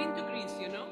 been to Greece, you know?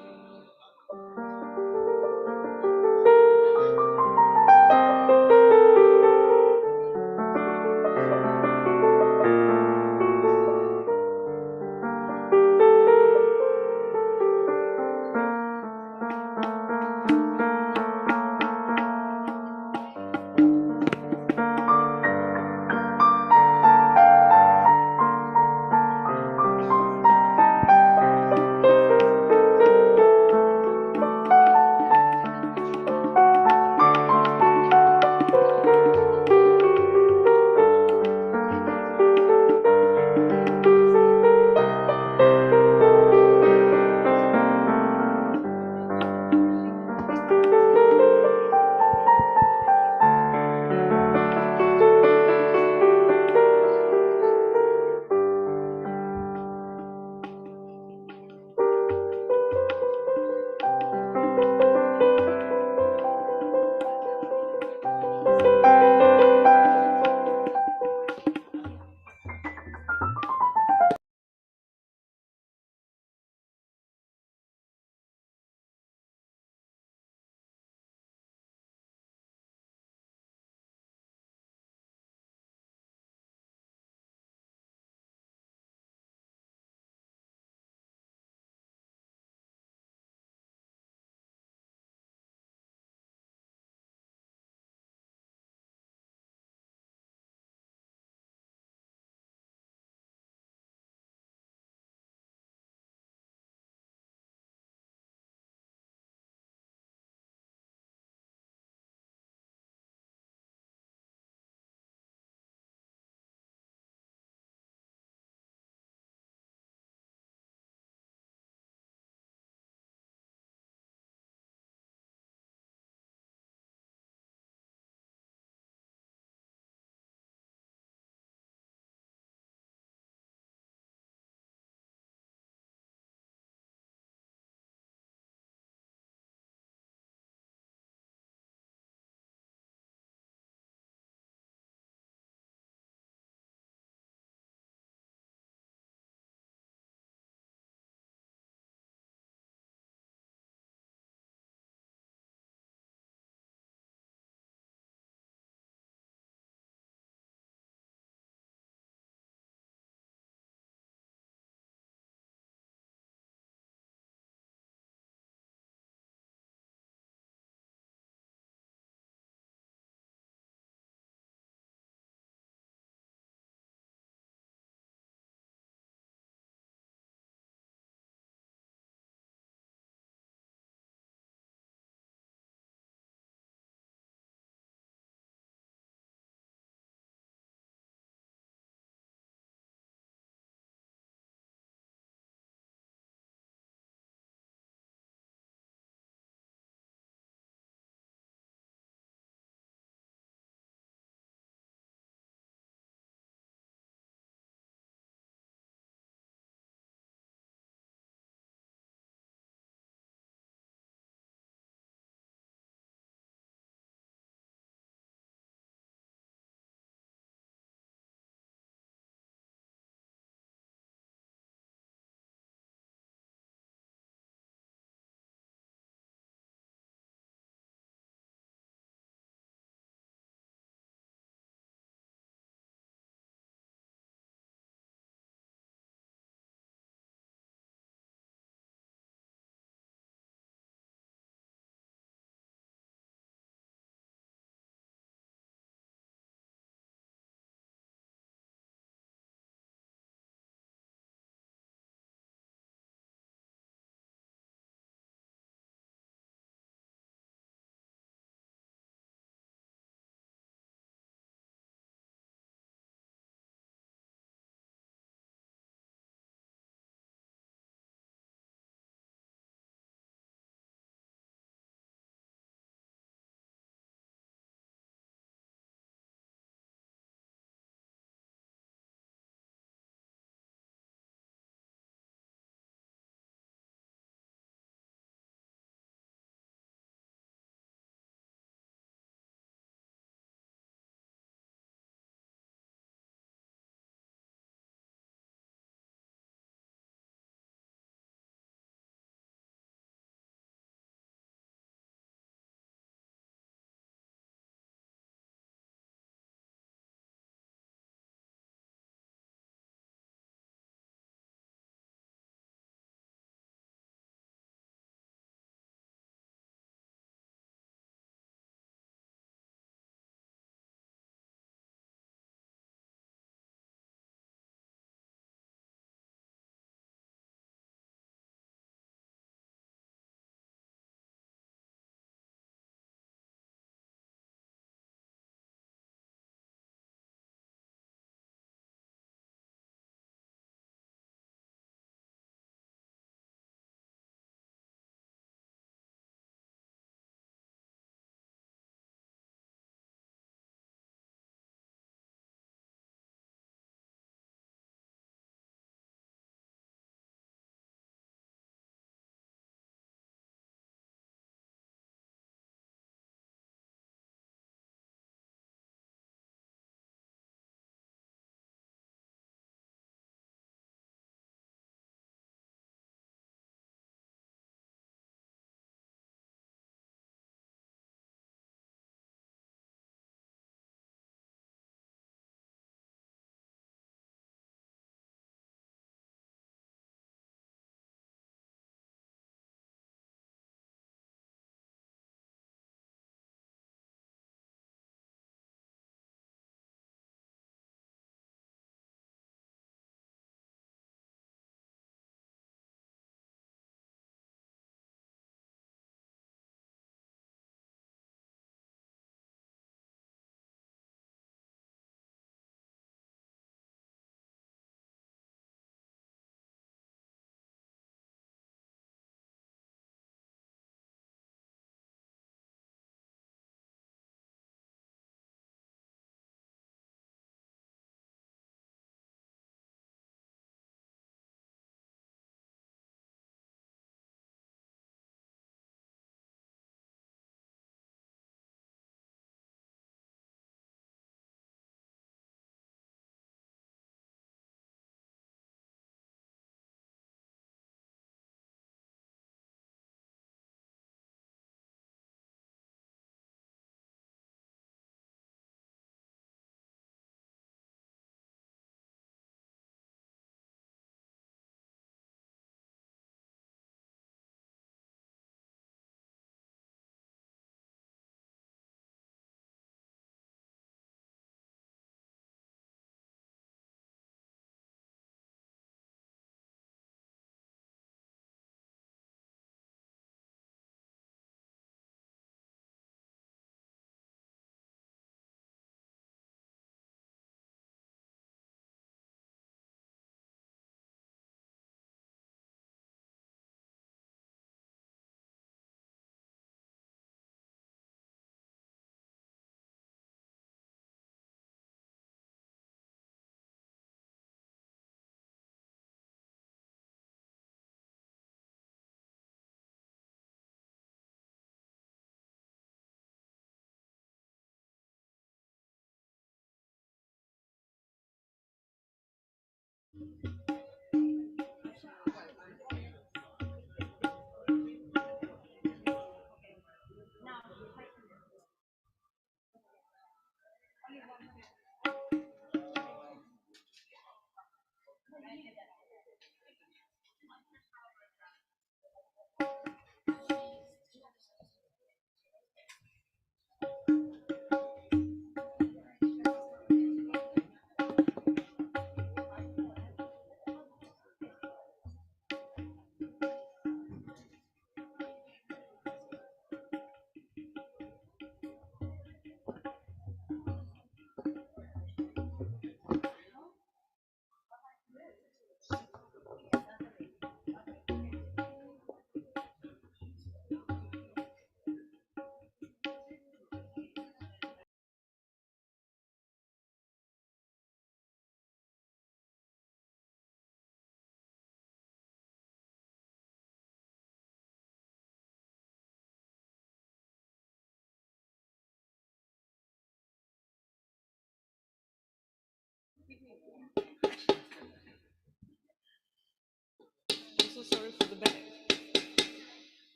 I'm so sorry for the bag.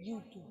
You too.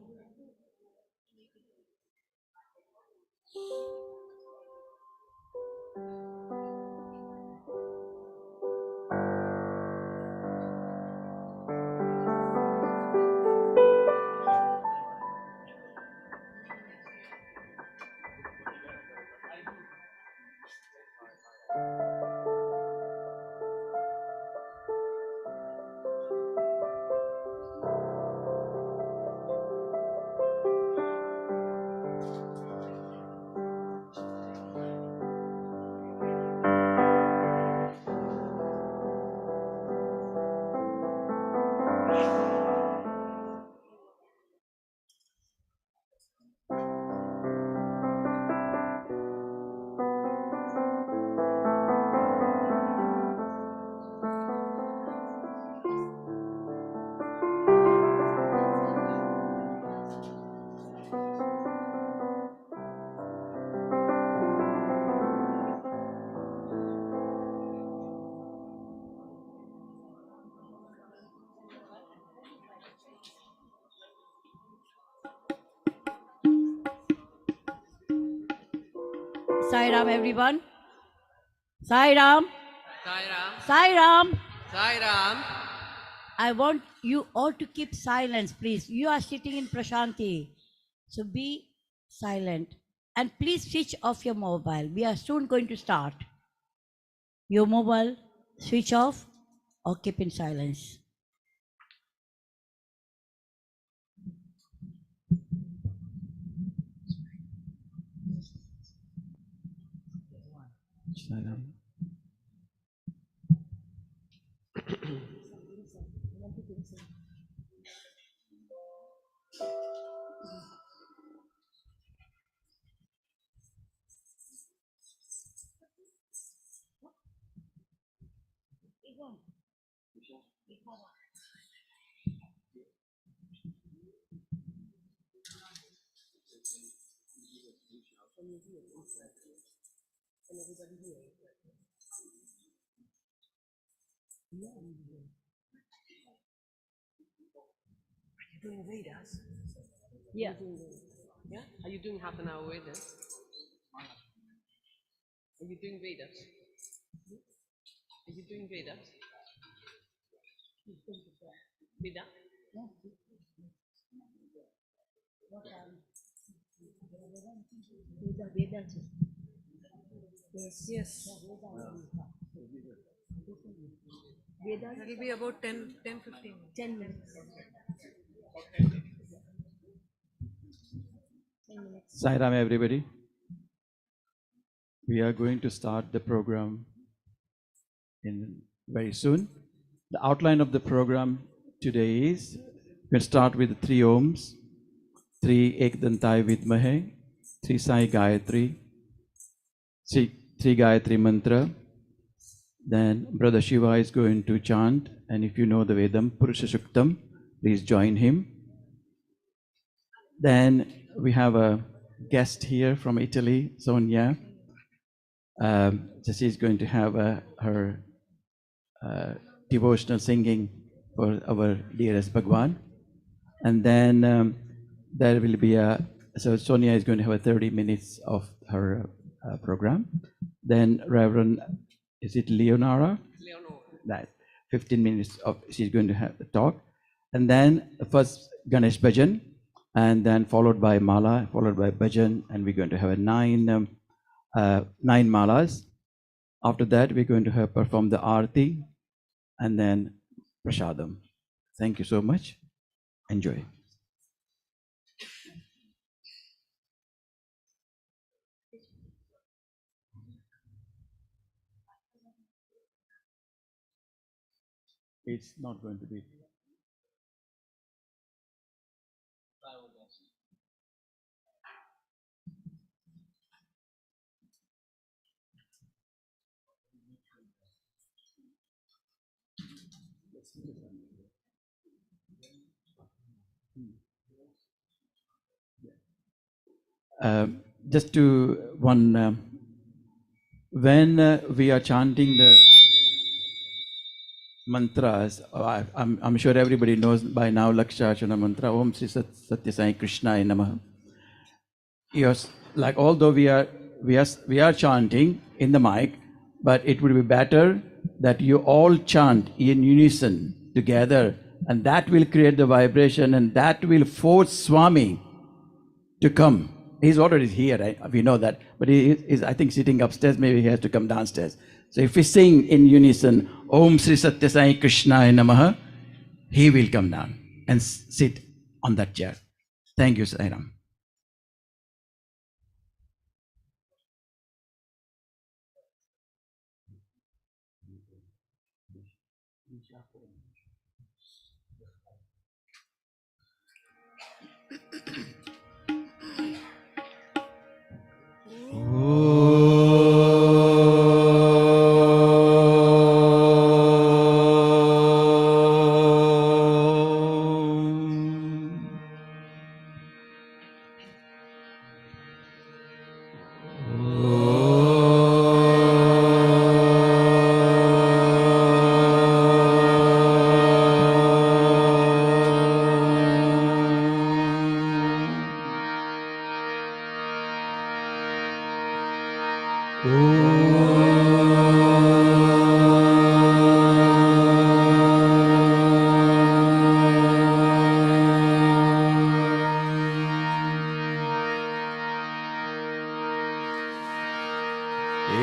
Sai Ram, everyone. Sai Ram. Sai Ram. Sai Ram. Sai Ram. I want you all to keep silence, please. You are sitting in Prashanti. So be silent. And please switch off your mobile. We are soon going to start. Your mobile, switch off or keep in silence. Doing Vedas? Yeah. Yeah? Are you doing half an hour Vedas? Are you doing Vedas? Are you doing Vedas? Veda? Yes. It'll be about 10, 15 minutes. 10 minutes. Sai Ram, everybody. We are going to start the program in very soon. The outline of the program today is we'll start with the three Oms, three Ekdantai Vidmahe, three Sai Gayatri, three Gayatri Mantra. Then Brother Shiva is going to chant, and if you know the Vedam, Purusha Shuktam, please join him. Then we have a guest here from Italy, Sonia. She is going to have her devotional singing for our dearest Bhagwan. And then there will be so Sonia is going to have 30 minutes of her program. Then Reverend, is it Leonora? Leonora. That 15 minutes of she's going to have the talk. And then first Ganesh Bhajan, and then followed by Mala, followed by Bhajan, and we're going to have nine Malas. After that, we're going to have perform the Aarti and then Prasadam. Thank you so much. Enjoy. It's not going to be. Just to one, when we are chanting the mantras, I'm sure everybody knows by now Lakshashana mantra, Om Sri Satya Sai Krishnaya Namaha. Yes, like although we are chanting in the mic, but it would be better that you all chant in unison together, and that will create the vibration, and that will force Swami to come. He's already here, right? We know that, but he is, I think, sitting upstairs. Maybe he has to come downstairs. So if we sing in unison, Om Sri Satya Sai Krishnaya Namaha, he will come down and sit on that chair. Thank you, Sai Dham.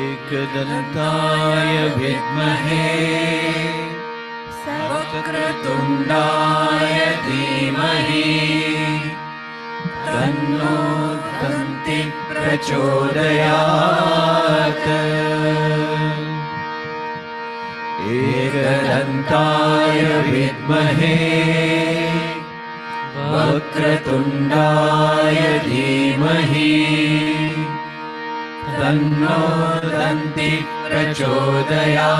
एकदन्ताय विद्महे वक्रतुण्डाय धीमहि तन्नो दन्ति प्रचोदयात्। एकदन्ताय विद्महे वक्रतुण्डाय धीमहि तन्नो दन्ति प्रचोदयात्।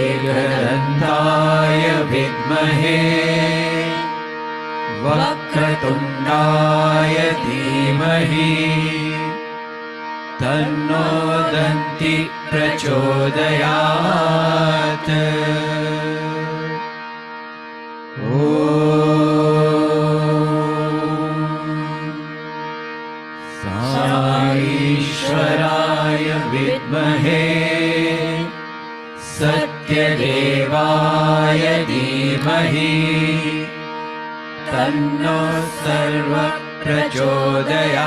एकदन्ताय विद्महे वक्रतुण्डाय धीमहि तन्नो दन्ति प्रचोदयात्। ईश्वराय विद्महे सत्यदेवाय धीमहि तन्नो सर्वः प्रचोदयात्।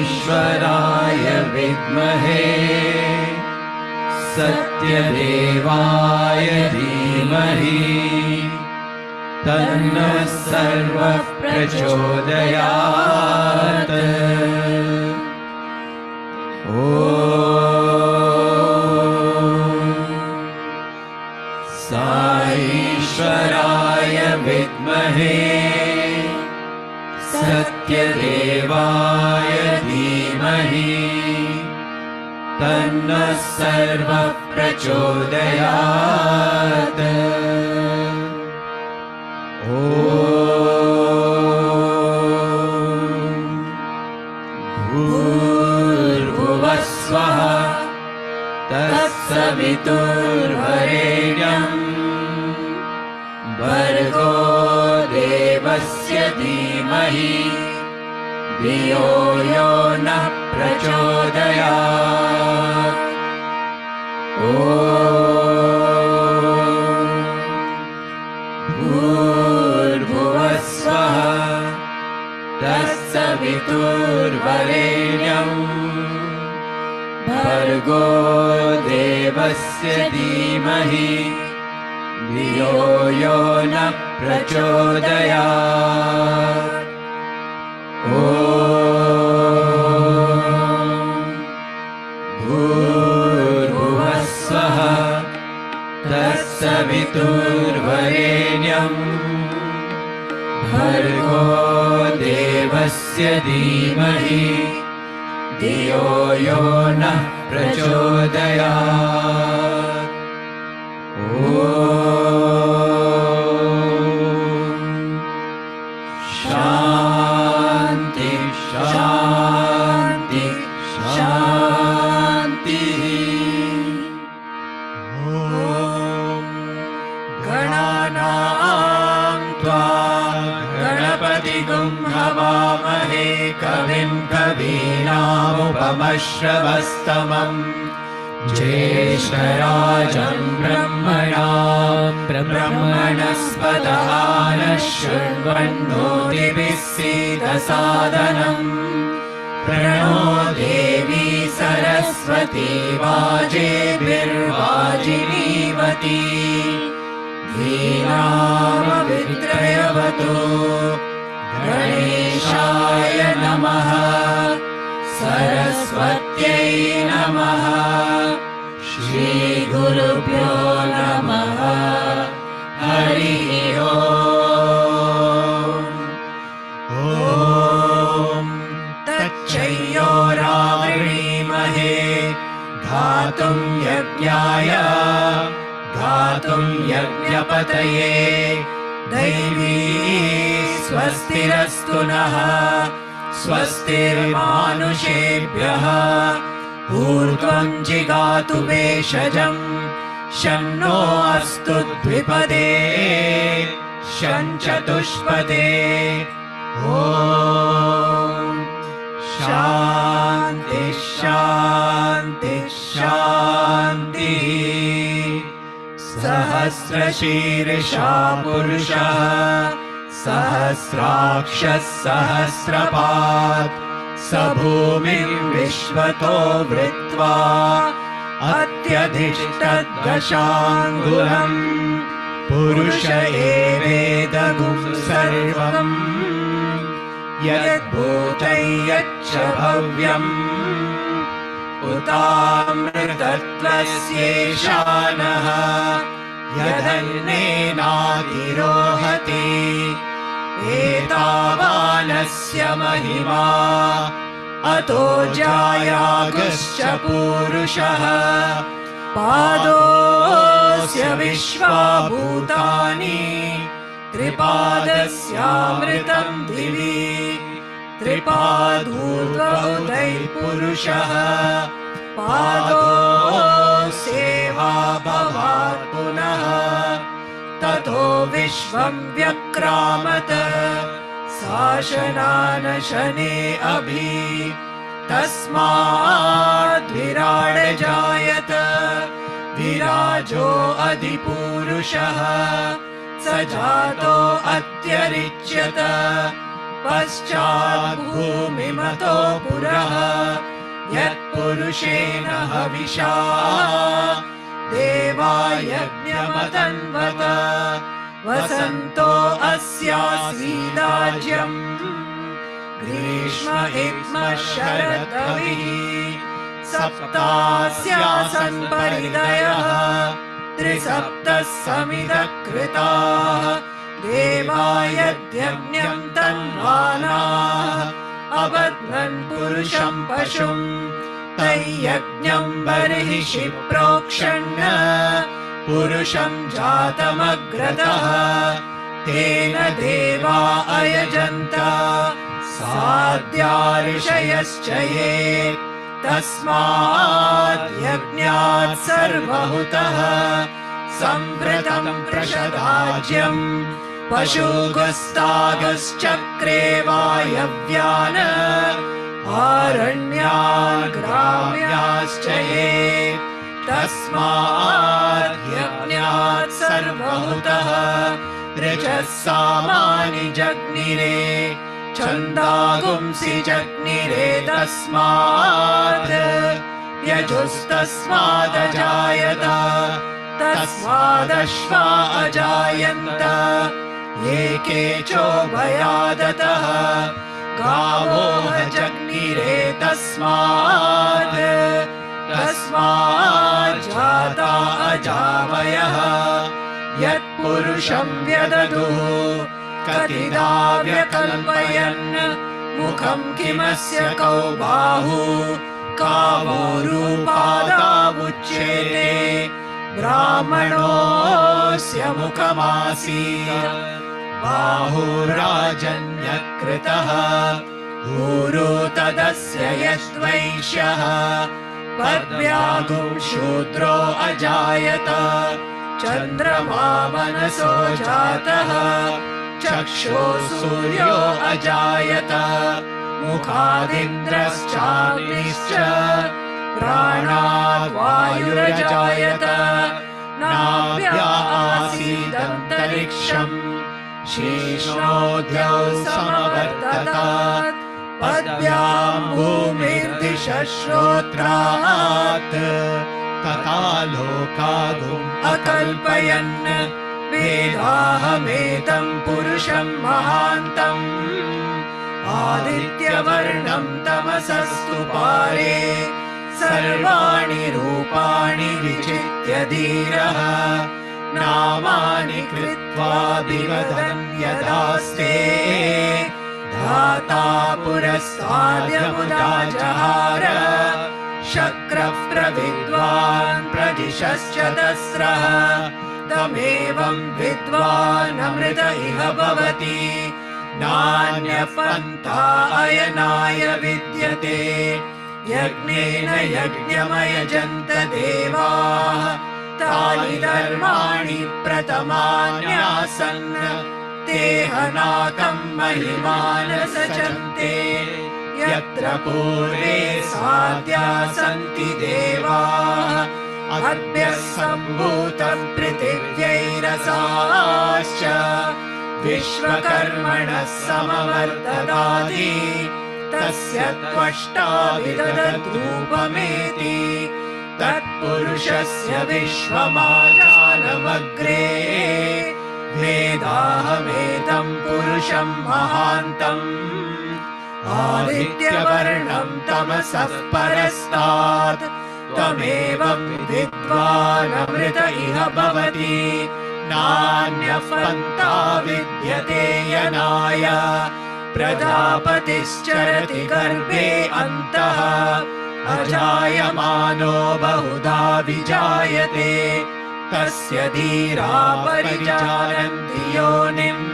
ईश्वराय विद्महे सत्यदेवाय धीमहि तन्नो सर्वः प्रचोदयात्। ईश्वराय विद्महे सत्यदेवाय धीमहि तन्नो सर्वः प्रचोदयात्। भूर्भुवः स्वः तत्सवितुर्वरेण्यं भर्गो देवस्य धीमहि धियो यो नः प्रचोदयात्। भूर्भुवः स्वः तत्सवितुर्वरेण्यं भर्गो देवस्य धीमहि धियो यो नः प्रचोदयात्। ॐ भूर्भुवः स्वः तत्सवितुर्वरेण्यं भर्गो देवस्य धीमहि धियो यो नः प्रचोदयात्। ॐ शान्ति शान्ति शान्तिः। ॐ गणानां त्वा गणपतिगुं हवामहे कविं कवीनामुपमश्रवस्तमम् ज्येष्ठराजं ब्रह्मणस्पत नः शृण्वन्नोतिभिः सीदसादनम्। प्रणो देवी सरस्वती वाजेभिर्वाजिनीवती धीनामविद्रयवतु। गणेशाय नमः सरस्वत्यै नमः श्रीगुरुभ्यो नमः हरिः ओम्। ॐ तच्चयोरावृणीमहे धातुं यज्ञाय धातुं यज्ञपतये दैवी स्वस्तिरस्तु नः स्वस्तिर्मानुषेभ्यः ऊर्ध्वं जिगातु भेषजं शन्नो अस्तु द्विपदे शञ्चतुष्पदे। ॐ शान्ति शान्ति शान्तिः। सहस्रशीर्षा पुरुषः सहस्राक्षः सहस्रपात् स भूमिं विश्वतो वृत्वा अत्यधिष्ठद्दशाङ्गुलम् पुरुष एवेदगुं सर्वम् यद्भूतं यच्च भव्यम् उतामृतत्वस्येशानः यदन्नेनातिरोहति एतावानस्य महिमा अतो जायागश्च पूरुषः पादोऽस्य विश्वाभूतानि त्रिपादस्यामृतं दिवि त्रिपादूर्ध्वोदयः पुरुषः पादोऽस्येवा भवात् पुनः ततो विश्वं व्यक्रामत शासनानशने अभि तस्माद् विराड जायत विराजो अधिपूरुषः स जातो अत्यरिच्यत पश्चात् भूमिमतो पुरः यत्पुरुषेण हविषा देवा यज्ञमतन्वत वसन्तो अस्यासीदाज्यम् ग्रीष्म इत्म शरदविः सप्तास्यासन् परिदयः त्रिसप्तः समिदः कृताः देवा यद्यज्ञं तन्वानाः अबध्नन् पुरुषं पशुम् तैयज्ञं बर्हिषि प्रोक्षण्य पुरुषं जातमग्रतः तेन देवा अयजन्त साध्या ऋषयश्च ये तस्मात् यज्ञात् सर्वहुतः संवृतं प्रषदाज्यम् पशुगस्तागश्चक्रे वायव्यान् आरण्यान् ग्राम्याश्च ये तस्मात् यज्ञात् सर्वहुतः ऋचः सामानि जग्निरे छन्दागुंसि जग्निरे तस्मात् यजुस्तस्मादजायत तस्मादश्वा अजायन्त ये केचोभयादतः गावो जग्निरे तस्मात् जाता अजावयः यत्पुरुषं व्यदधुः कतिदा व्यकल्पयन् मुखं किमस्य कौ बाहु कावोरुपादावुच्येते ब्राह्मणोऽस्य मुखमासीत् बाहुराजन्यकृतः ऊरु तदस्य यस्त्वैष्यः पद्व्यागुं शूद्रो अजायत चन्द्रमा मनसो जातः चक्षो सूर्यो अजायत मुखादिन्द्रश्चाग्निश्च प्राणात् वायुरजायत नाभ्या आसीदन्तरिक्षम् शीर्ष्णोऽद्यौ समवर्ततात् पद्भ्यां भूमिर्दिशः श्रोत्रात् तथा लोकागुम् अकल्पयन् वेदाहमेतं पुरुषं महान्तम् आदित्यवर्णं तमसस्तु पारे सर्वाणि रूपाणि विचित्य धीरः नामानि कृत्वा विवदन् यदास्ते धाता पुरस्ताद्यमुदा जहार शक्रः प्रविद्वान् प्रदिशश्चतस्रः तमेवं विद्वान् अमृत इह भवति नान्यः पन्था अयनाय विद्यते यज्ञेन यज्ञमयजन्त देवाः तानि धर्माणि प्रथमान्यासन् ते हनाकं महिमान सचन्ते यत्र पूर्वे साध्या सन्ति देवाः अद्य सम्भूतं पृथिव्यैरसाश्च विश्वकर्मणः समवर्तदाति तस्य त्वष्टा विदधद्रूपमेति तत्पुरुषस्य विश्वमाजानमग्रे वेदाहमेतं पुरुषं महान्तम् आदित्यवर्णं तमसः परस्तात् त्वमेवं विद्वान् अमृत इह भवति नान्यः पन्था विद्यते यनाय प्रजापतिश्चरति गर्भे अन्तः अजायमानो बहुधा विजायते तस्य धीरा परिजानन्ति योनिम्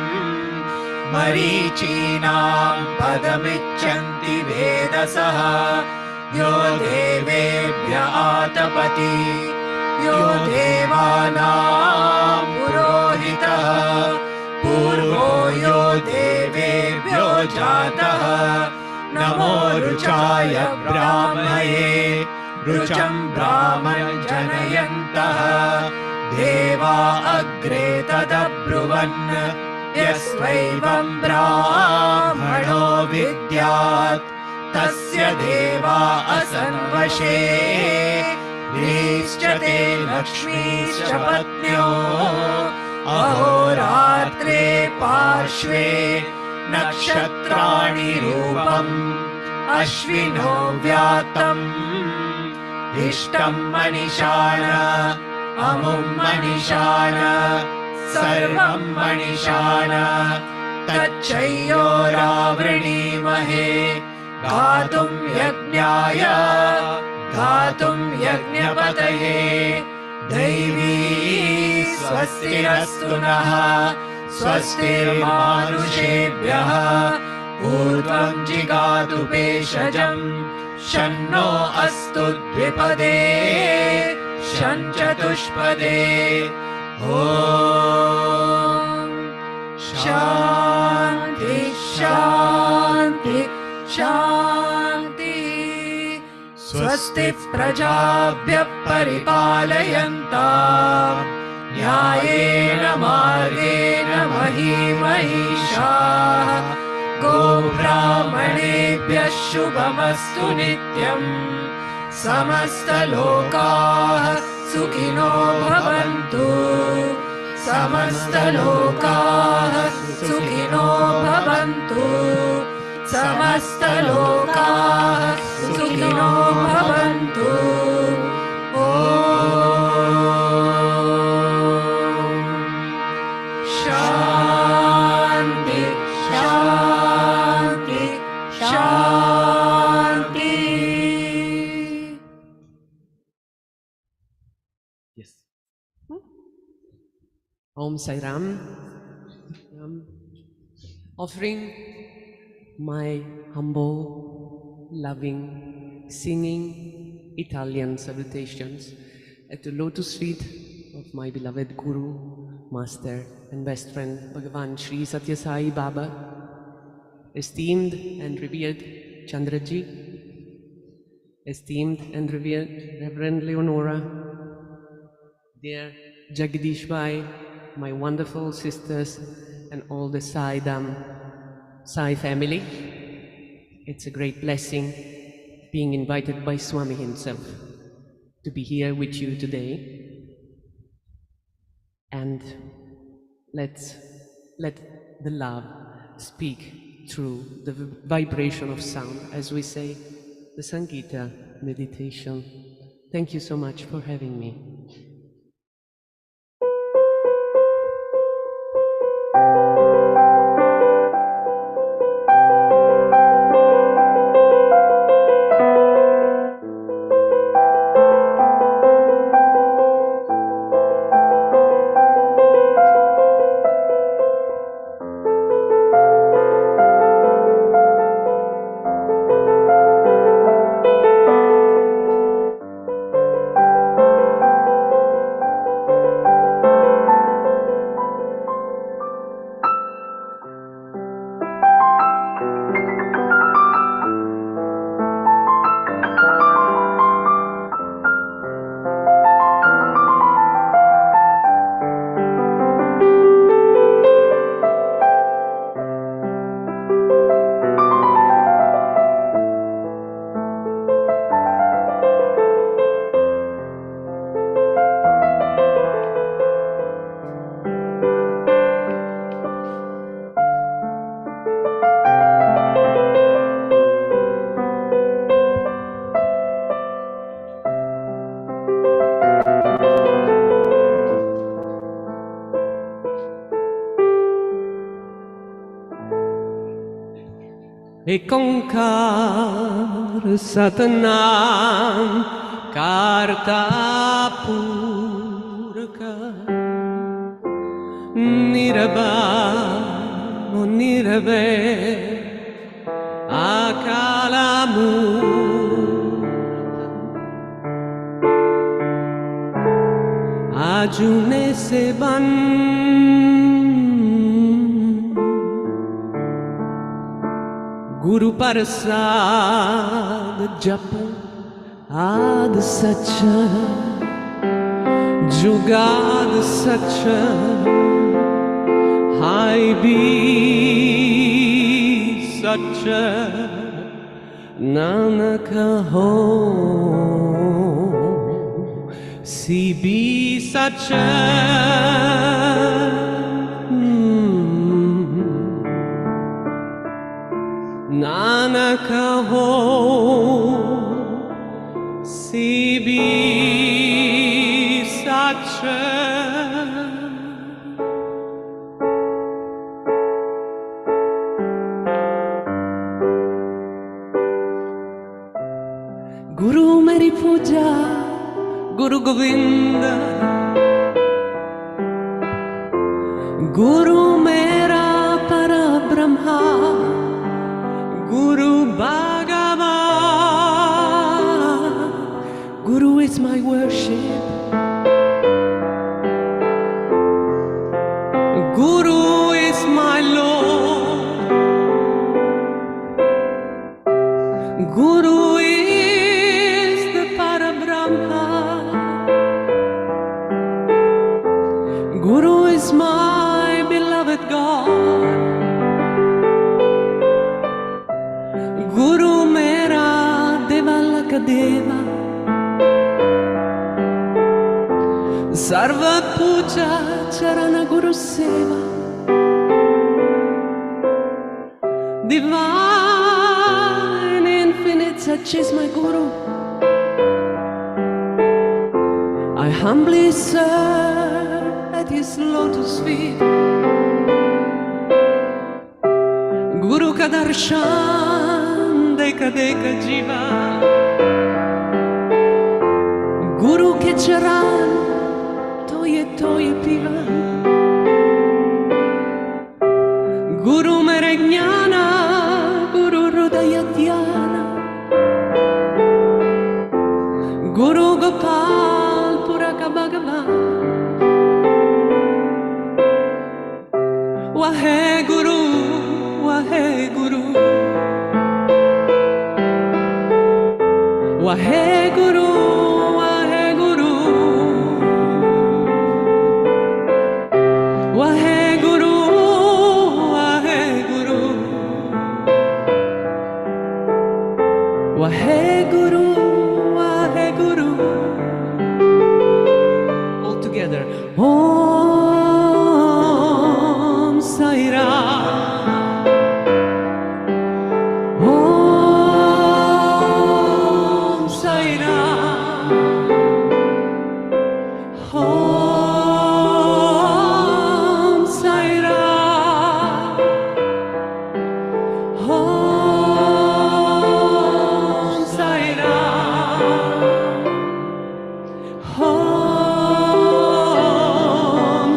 मरीचीनां पदमिच्छन्ति वेदसः यो देवेभ्य आतपति यो देवानां पुरोहितः पूर्वो यो देवेभ्यो जातः नमो रुचाय ब्राह्मये रुचं ब्राह्मणं जनयन्तः देवा अग्रे तदब्रुवन् यस्वैवं ब्राह्मणो विद्यात् तस्य देवा असन्वशे ह्रीश्च ते लक्ष्मीश्च पत्न्यो अहोरात्रे पार्श्वे नक्षत्राणि रूपम् अश्विनो व्यातम् इष्टं मनिषाण अमुं मनिषाण सर्वं मनिषाण तच्चयोरावृणीमहे गातुं यज्ञाय गातुं यज्ञपतये दैवी स्वस्तिरस्तु नः स्वस्तिर्मानुषेभ्यः ऊर्ध्वं जिगातु भेषजम् शन्नो अस्तु द्विपदे शञ्चतुष्पदे ॐ शान्ति शान्ति शान्ति स्वस्ति प्रजाभ्यः परिपालयन्ताम् न्यायेन मार्गेण महीमहीषाः गोब्राह्मणेभ्यः शुभमस्तु नित्यम् समस्तलोकाः सुखिनो भवन्तु समस्तलोकाः सुखिनो भवन्तु समस्तलोकाः सुखिनो भवन्तु ॐ शान्ति शान्ति शान्ति Yes. Om Sai Ram. Offering my humble, loving, singing Italian salutations at the lotus feet of my beloved Guru, Master and best friend Bhagavan Sri Satya Sai Baba, esteemed and revered Chandraji, esteemed and revered Reverend Leonora, dear Jagdish Bhai, my wonderful sisters, and all the Sai Dham Sai family. It's a great blessing being invited by Swami himself to be here with you today. And let the love speak through the vibration of sound, as we say, the Sankita meditation. Thank you so much for having me. एक ओंकार सतनाम कारता पूरक निरबाम निरवैर आकालामूर्त आजुने से बन Guru Parasad Jap Ad Sacha Jugad Sacha Hai Bi Sacha Nanaka Ho Si Bi Sacha Nanaka ho si bi sacha Guru meri puja Guru Govinda Guru mera para Brahma Guru Bhagavan, Guru is my worship. Guru is my Lord. Guru is the Parabrahma. Guru is my beloved God. Guru mera Devalaka Deva Sarva Puja Charana Guru Seva, divine, infinite, such is my Guru. I humbly serve at his lotus feet. Guru ka darshan deka deka jiva, Guru ke charan toye toye piva, Guru mere jnana, Guru hridaya dhyana, Guru Gopal Puraka Bhagavan, Wahe Guru, Wahe Guru, Wahe Guru, Wahe Guru, Wahe Guru, Wahe Guru, Wahe Guru, Wahe Guru. All together. Om Sai Ram. Om Sai Ram. Om Sai Ram. Om Sai Ram. Om Sai Ram. Om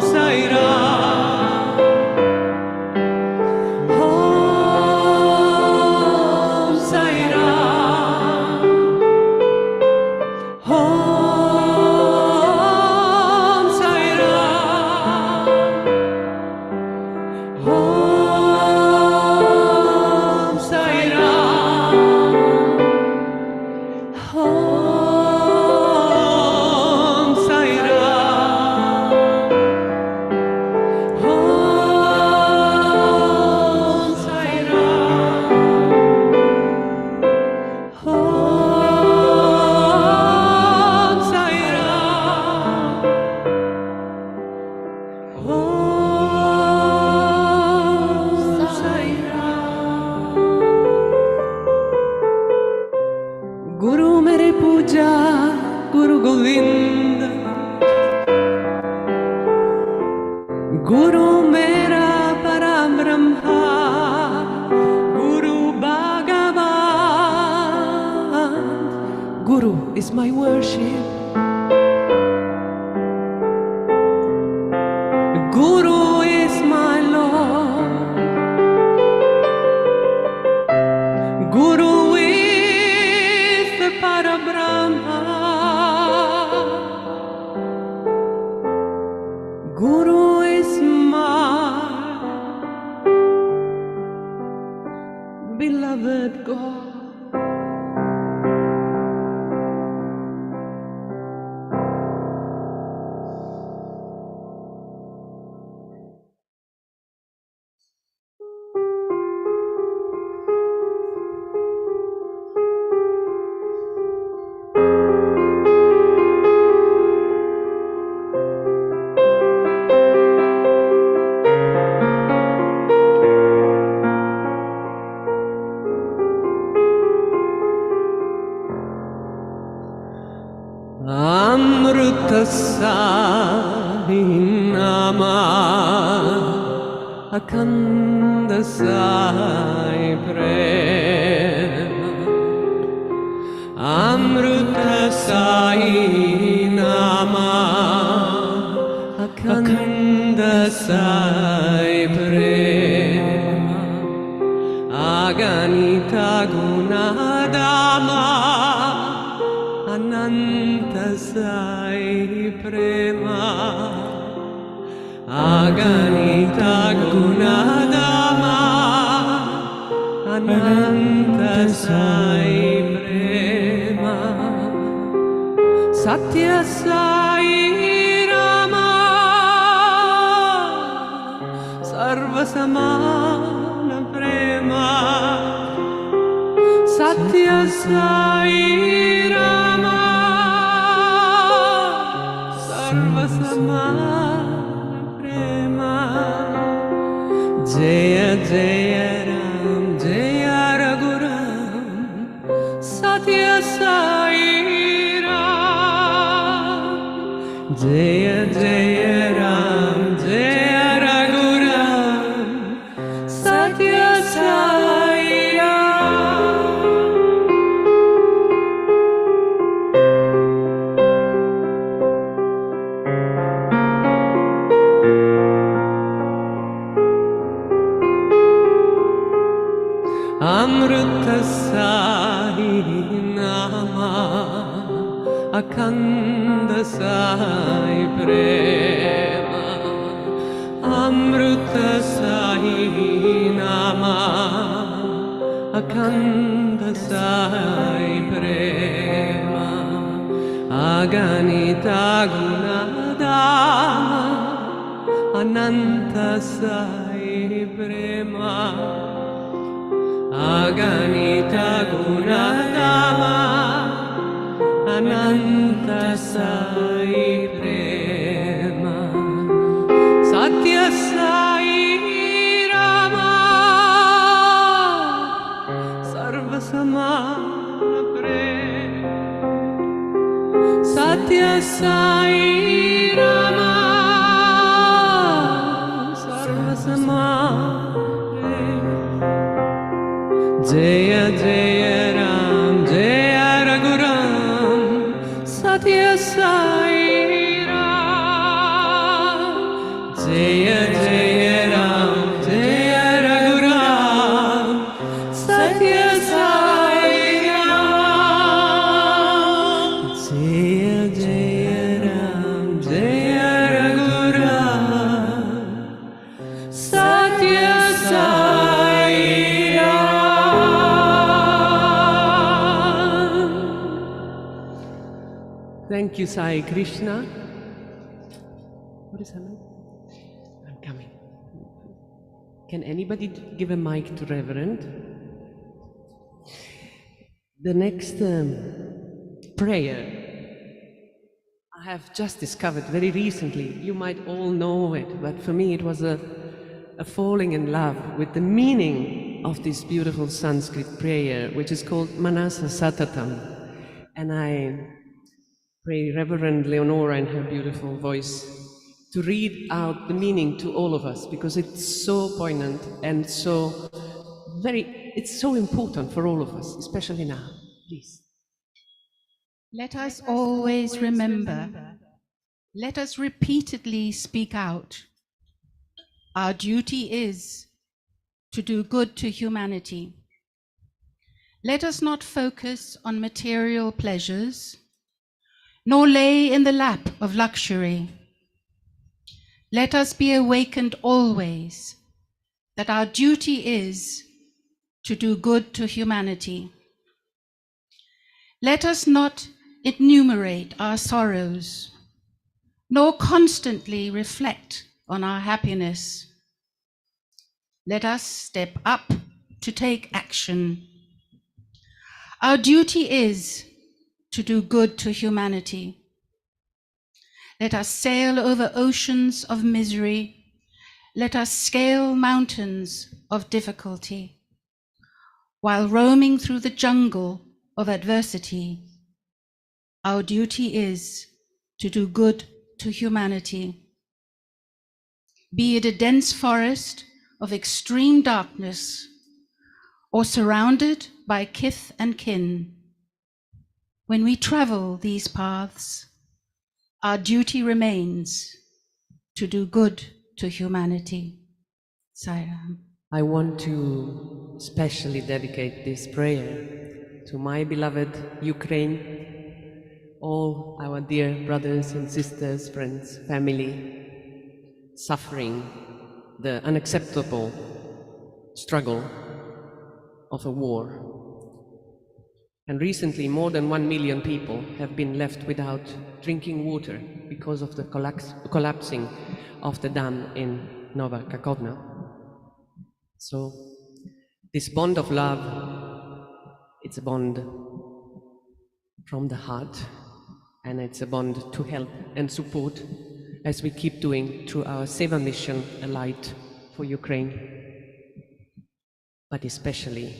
Sai Ram. Om Sai Ram. Om Sai Ram. Om Sai Ram. Om Sai Ram. Om Sai Ram. Om Sai Ram. Guru mere puja, Guru Govinda, Guru mera Param Brahma, Guru Bhagavan. Guru is my worship. Guru is my Lord. Guru is the Parabrahma. Guru is my beloved God. Amrita Sai Nama, Akhanda Sai Prema, Amrita Sai Nama, Akhanda Sai Prema, Aganita Gunadama, Ananta Sai Prema, Aganita Gunadama, Ananta Sai Prema, Satya Sai Rama, Sarva Samana Prema, Satya Sai Rama, Sarva Samana Jaya Jaya Ram, Jaya Raghuram, Satya Sai Ram. Jaya Jaya Ram, Jaya Raghuram, Satya Sai Ram. Amrita Sai Nama, Akhanda Sai Prema. Amrita Sai Nama, Akhanda Sai Prema. Aganita Gunadama, Ananta Sai Prema. Aganita Gunadama, Ananta Sai Prema. Satya Sai Rama, Sarva Samana Prema. Satya Sai Rama, Sarva Samana Prema. Jaya Jaya Ram, Jaya Raghuram, Satya Sai Ram. Jaya Jaya Ram, Jaya Raghuram, Satya Sai Ram. Jaya Jaya Ram, Jaya Raghuram, Satya Sai Ram. Thank you, Sai Krishna. What is happening? I'm coming. Can anybody give a mic to Reverend? The next prayer I have just discovered very recently. You might all know it, but for me it was a falling in love with the meaning of this beautiful Sanskrit prayer, which is called Manasa Satatam. And I pray Reverend Leonora in her beautiful voice to read out the meaning to all of us, because it's so poignant and it's so important for all of us, especially now. Please. Let us always remember, let us repeatedly speak out. Our duty is to do good to humanity. Let us not focus on material pleasures, nor lay in the lap of luxury. Let us be awakened always that our duty is to do good to humanity. Let us not enumerate our sorrows, nor constantly reflect on our happiness. Let us step up to take action. Our duty is to do good to humanity. Let us sail over oceans of misery. Let us scale mountains of difficulty. While roaming through the jungle of adversity, our duty is to do good to humanity. Be it a dense forest of extreme darkness, or surrounded by kith and kin, when we travel these paths, our duty remains to do good to humanity. Sai Ram. I want to specially dedicate this prayer to my beloved Ukraine, all our dear brothers and sisters, friends, family, suffering the unacceptable struggle of a war. And recently, more than 1 million people have been left without drinking water because of the collapsing of the dam in Nova Kakhovna. So this bond of love, it's a bond from the heart, and it's a bond to help and support as we keep doing through our Seva mission, a light for Ukraine. but especially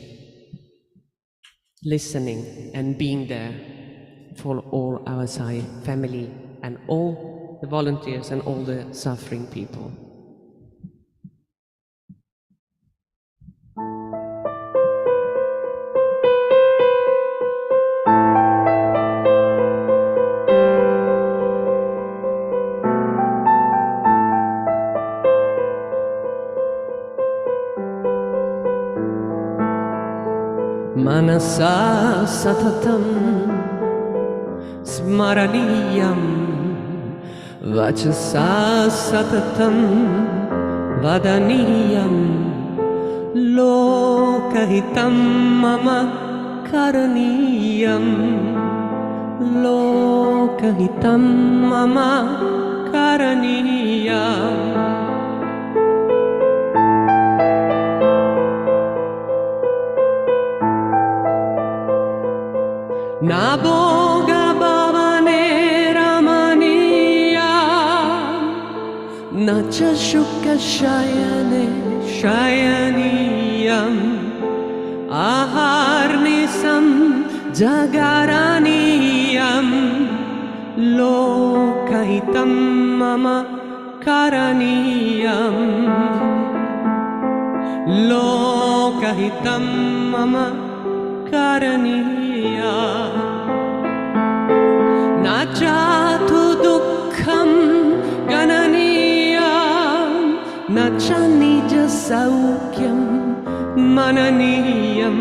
listening and being there for all our Sai family and all the volunteers and all the suffering people. Manasa satatam smaraniyam vachasa satatam vadaniyam lokahitam mama karaniyam lokahitam mama karaniyam. Na boga bhavane ramaniya, na cha shukha shayane shayaniyam, aharnisam jagaraniyam, lokahitam mama karaniyam, lokahitam mama karaniyam. Nachatu dukkham gananiyam, nacha nija saukyam mananiyam,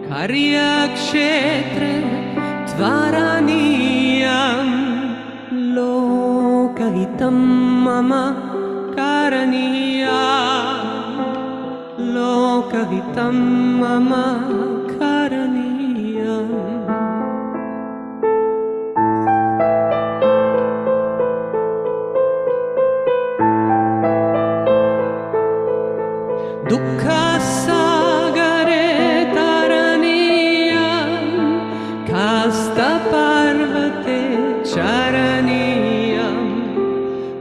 karyakshetre tvaraniyam, lokahitam mama karaniyam, lokahitam mama karaniyam. Dukkha sagare taraniyam, kasta parvate charaniyam,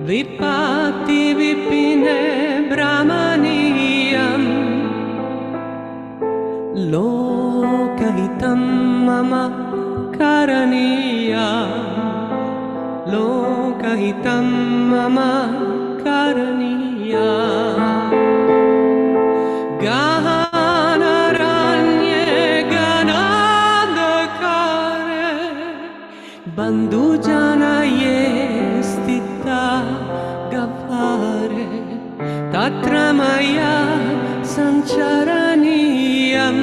vipati vipine brahmaniyam, lokahitam mama karaniyam, lokahitam mama karaniyam. Gahanaranye ganandakare, bandhu janaye stita gavare, tatra maya sancharaniyam,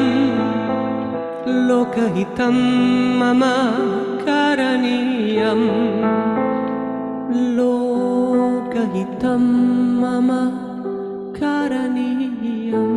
lokahitam mama karaniyam, lokahitam mama karaniyam.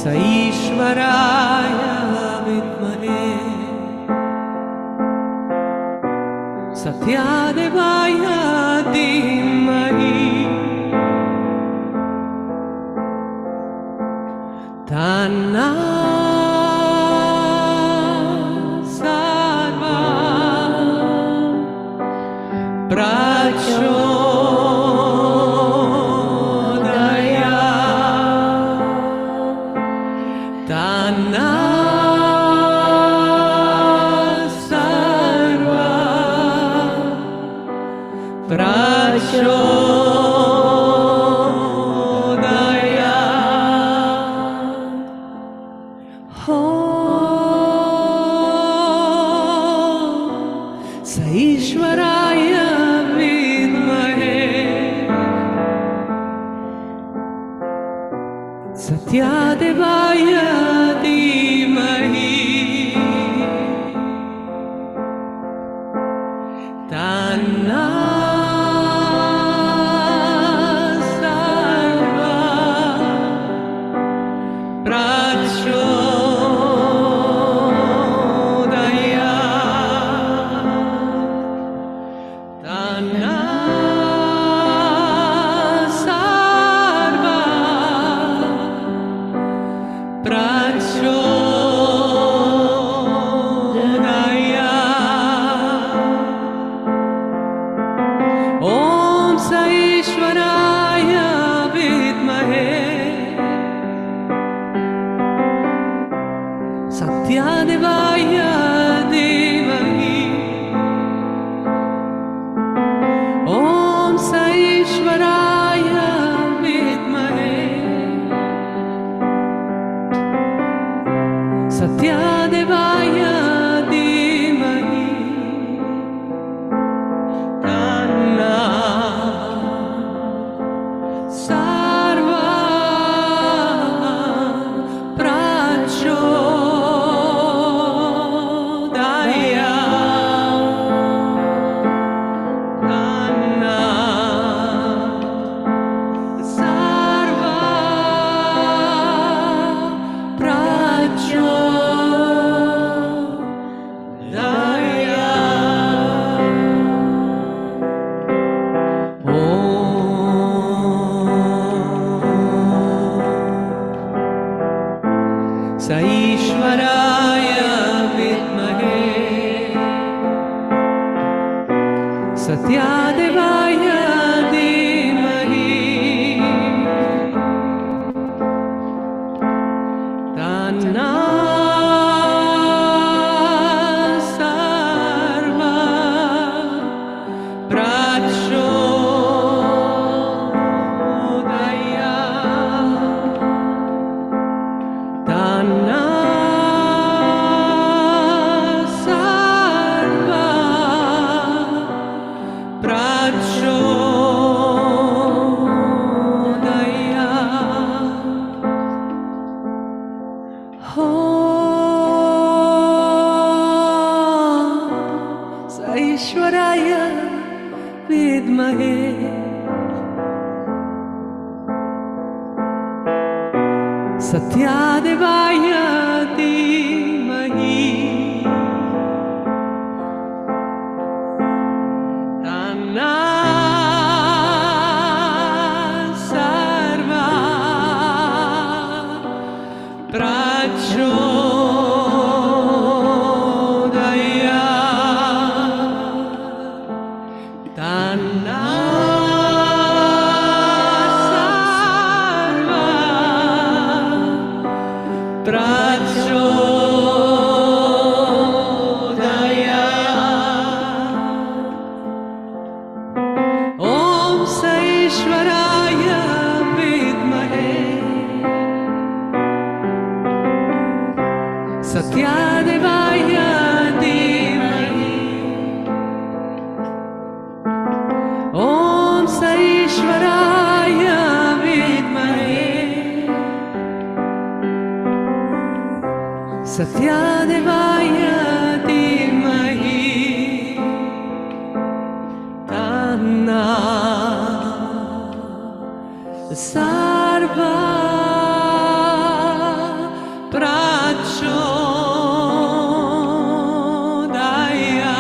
Saishwaraya vidmahe Satyadevaya dhimahi Tanna sarva prachodaya. Tanna sarva prachodaya. Saishwaraya vidmahe Satyadevaya dhimahi Tanna sarva prachodaya. Tanna sarva prachodaya. Om Saishwaraya vidmahe Satyadevaya dhimahi Om Saishwaraya vidmahe Satyadevaya dhimahi Tanna sarva prachodaya. Tanna sarva prachodaya. Om Saishwaraya vidmahe Satyadevaya dhimahi Tanna sarva prachodaya. Tanna sarva prachodaya. Om Saishwaraya vidmahe Satyadevaya dhimahi Tanna sarva prachodaya. Tanna sarva prachodaya. Om Saishwaraya vidmahe Satyadevaya dhimahi Om Saishwaraya vidmahe Satyadevaya dhimahi Tanna sarva prachodaya.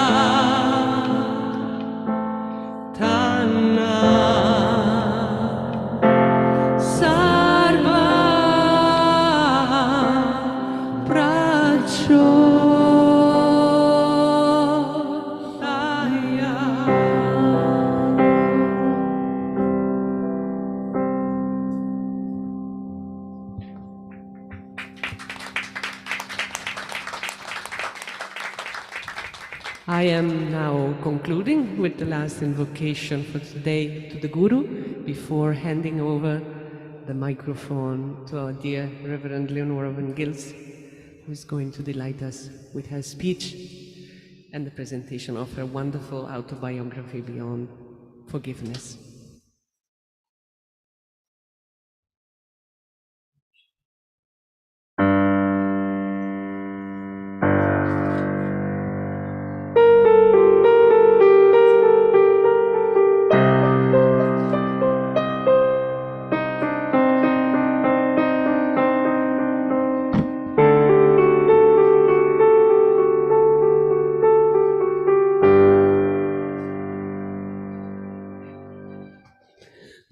Tanna sarva I am now concluding with the last invocation for today to the Guru before handing over the microphone to our dear Reverend Leonora Van Gils, who is going to delight us with her speech and the presentation of her wonderful autobiography, Beyond Forgiveness.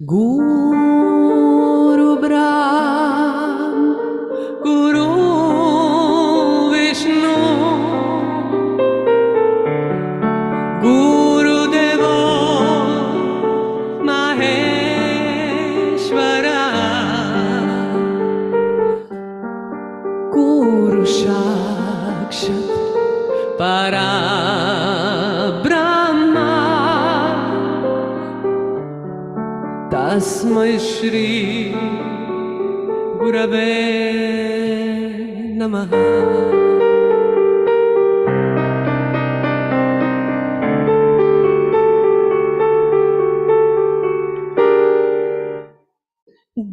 Guru Brahm, Guru Vishnu, Guru Devo Maheshwara, Guru Sakshat Parabrahma, Tasmai Shri Gurave Namaha.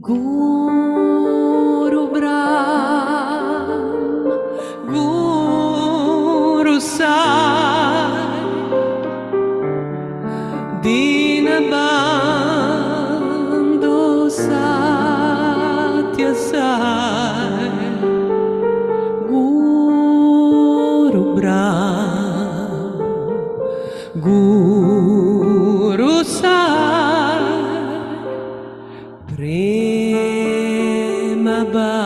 Guru Brahma, Guru Sai, Dinabandhu Satya Sai, Guru Brahma, Guru Sai, Prema Bhakta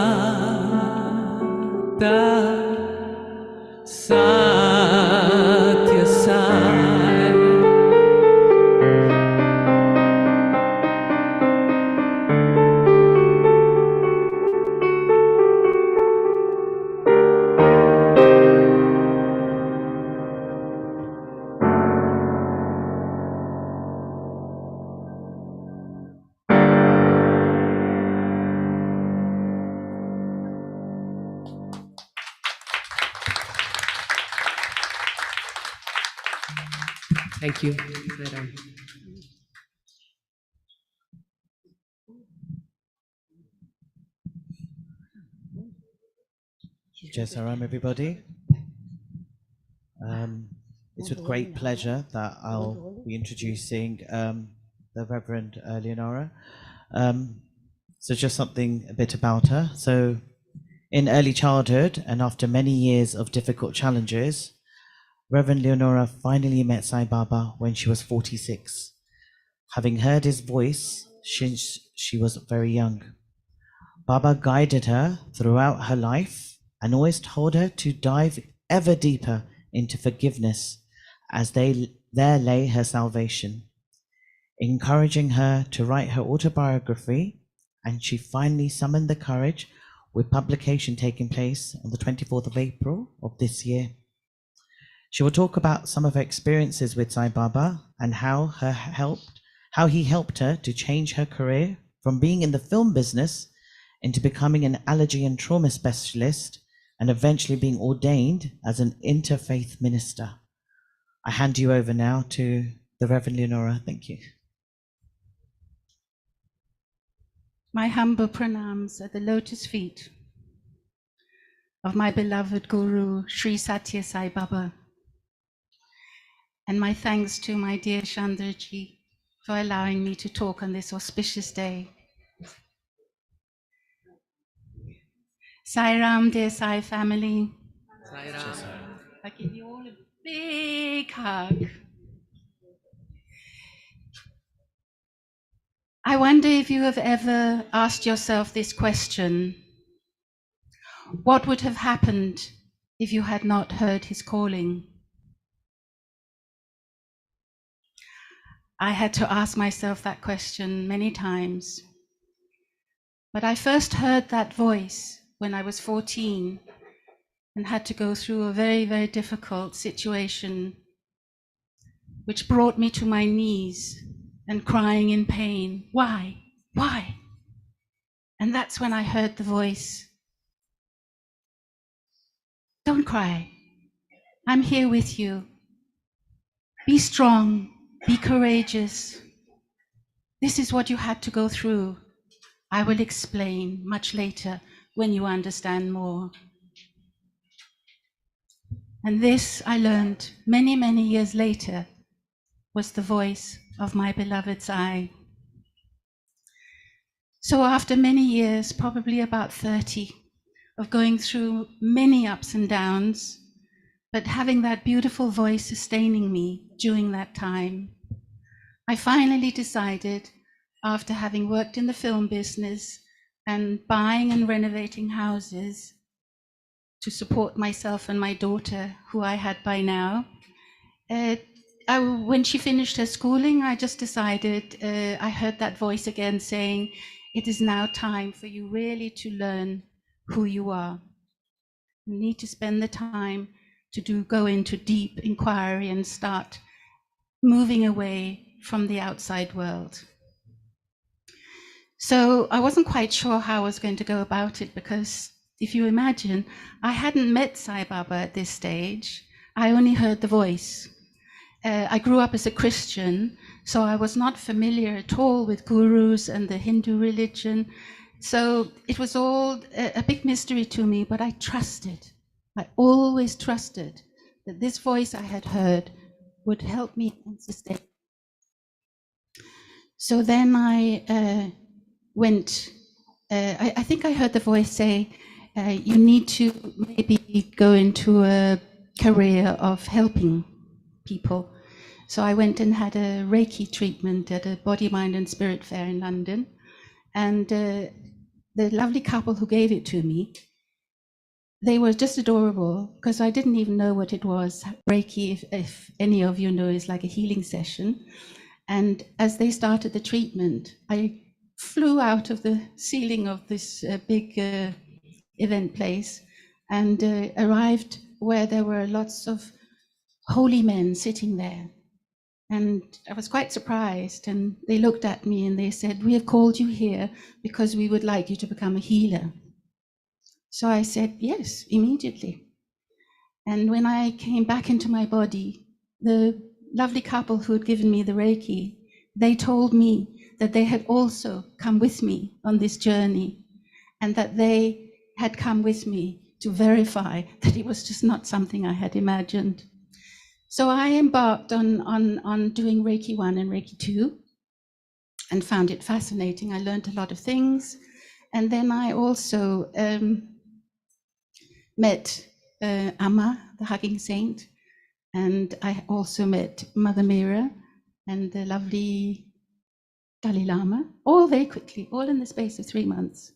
Satya Sai. Thank you. Sai Dham. Jai Sai Ram, everybody. It's with great pleasure that I'll be introducing the Reverend Leonora. So just something a bit about her. So in early childhood and after many years of difficult challenges, Reverend Leonora finally met Sai Baba when she was 46, having heard his voice since she was very young. Baba guided her throughout her life and always told her to dive ever deeper into forgiveness, as there lay her salvation, encouraging her to write her autobiography, and she finally summoned the courage, with publication taking place on the 24th of April of this year. She will talk about some of her experiences with Sai Baba and how he helped her to change her career from being in the film business into becoming an allergy and trauma specialist and eventually being ordained as an interfaith minister. I hand you over now to the Reverend Leonora. Thank you. My humble pranams at the lotus feet of my beloved Guru, Sri Satya Sai Baba. And my thanks to my dear Chandraji for allowing me to talk on this auspicious day. Sai Ram, dear Sai family. Sai Ram. I give you all a big hug. I wonder if you have ever asked yourself this question: what would have happened if you had not heard his calling? I had to ask myself that question many times. But I first heard that voice when I was 14 and had to go through a very, very difficult situation which brought me to my knees and crying in pain. Why? Why? And that's when I heard the voice. Don't cry. I'm here with you. Be strong. Be courageous. This is what you had to go through. I will explain much later when you understand more. And this, I learned many, many years later, was the voice of my beloved Sai. So after many years, probably about 30, of going through many ups and downs, but having that beautiful voice sustaining me during that time, I finally decided, after having worked in the film business and buying and renovating houses to support myself and my daughter, who I had by now, when she finished her schooling, I just decided, I heard that voice again saying, it is now time for you really to learn who you are. You need to spend the time to go into deep inquiry and start moving away from the outside world. So I wasn't quite sure how I was going to go about it, because if you imagine, I hadn't met Sai Baba at this stage. I only heard the voice. I grew up as a Christian, so I was not familiar at all with gurus and the Hindu religion. So it was all a big mystery to me, but I trusted. I always trusted that this voice I had heard would help me and sustain. So then I went, I think I heard the voice say, you need to maybe go into a career of helping people. So I went and had a Reiki treatment at a body, mind and spirit fair in London. And the lovely couple who gave it to me, they were just adorable, because I didn't even know what it was. Reiki, if any of you know, is like a healing session. And as they started the treatment, I flew out of the ceiling of this big event place and arrived where there were lots of holy men sitting there. And I was quite surprised, and they looked at me and they said, we have called you here because we would like you to become a healer. So I said, yes, immediately. And when I came back into my body, the lovely couple who had given me the Reiki, they told me that they had also come with me on this journey, and that they had come with me to verify that it was just not something I had imagined. So I embarked on doing Reiki 1 and Reiki 2 and found it fascinating. I learned a lot of things. And then I also met Amma, the hugging saint, and I also met Mother Mira and the lovely Dalai Lama, all very quickly, all in the space of 3 months.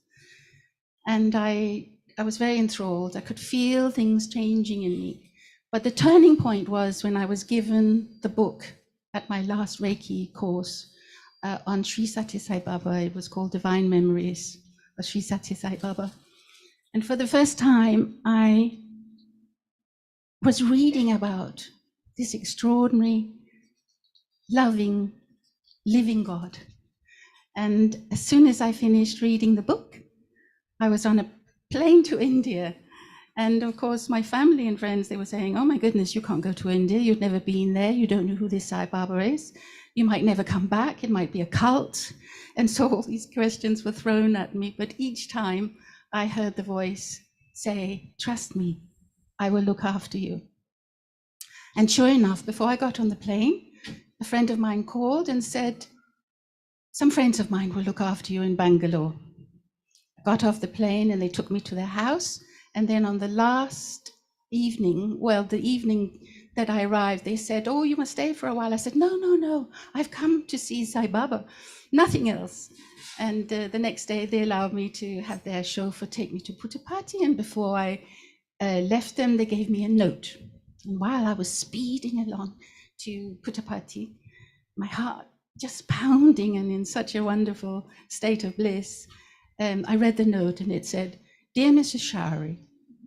And I was very enthralled. I could feel things changing in me. But the turning point was when I was given the book at my last Reiki course on Sri Sathya Sai Baba. It was called Divine Memories of Sri Sathya Sai Baba. And for the first time, I was reading about this extraordinary, loving, living God. And as soon as I finished reading the book, I was on a plane to India. And of course, my family and friends, they were saying, oh my goodness, you can't go to India. You've never been there. You don't know who this Sai Baba is. You might never come back. It might be a cult. And so all these questions were thrown at me. But each time I heard the voice say, trust me, I will look after you. And sure enough, before I got on the plane, a friend of mine called and said, some friends of mine will look after you in Bangalore. I got off the plane and they took me to their house. And then on the last evening, well, the evening that I arrived, they said, oh, you must stay for a while. I said, no, I've come to see Sai Baba, nothing else. And the next day they allowed me to have their chauffeur take me to Puttaparthi. And before I left them, they gave me a note. And while I was speeding along to Puttaparthi, my heart just pounding and in such a wonderful state of bliss, I read the note and it said, Dear Mrs. Shari,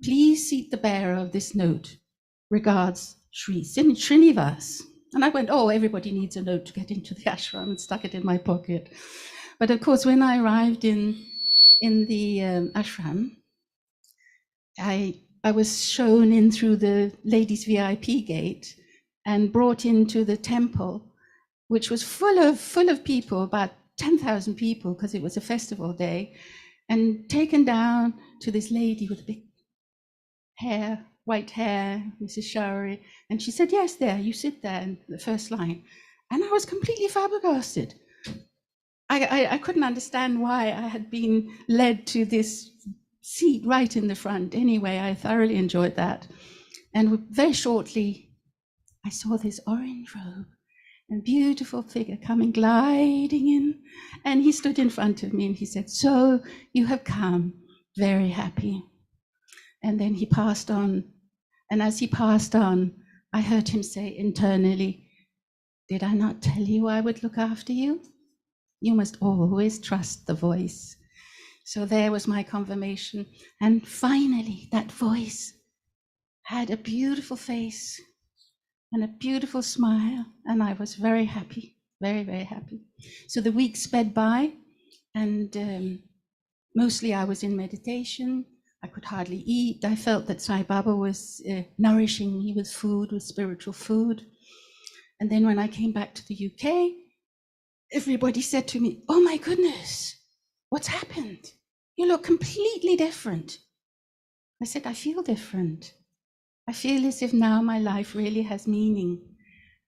please seat the bearer of this note. Regards, Sri Srinivas. And I went, oh, everybody needs a note to get into the ashram, and stuck it in my pocket. But of course, when I arrived in the ashram, I was shown in through the ladies' VIP gate and brought into the temple, which was full of people, about 10,000 people, because it was a festival day, and taken down to this lady with big hair, white hair, Mrs. Showery, and she said, yes, there, you sit there in the first line. And I was completely flabbergasted. I couldn't understand why I had been led to this seat right in the front. Anyway, I thoroughly enjoyed that. And very shortly, I saw this orange robe and beautiful figure coming gliding in. And he stood in front of me and he said, so you have come, very happy. And then he passed on. And as he passed on, I heard him say internally, did I not tell you I would look after you? You must always trust the voice. So there was my confirmation. And finally, that voice had a beautiful face and a beautiful smile. And I was very happy, very, very happy. So the weeks sped by, and mostly I was in meditation. I could hardly eat. I felt that Sai Baba was nourishing me with food, with spiritual food. And then when I came back to the UK, everybody said to me, oh my goodness, what's happened? You look completely different. I said, I feel different. I feel as if now my life really has meaning,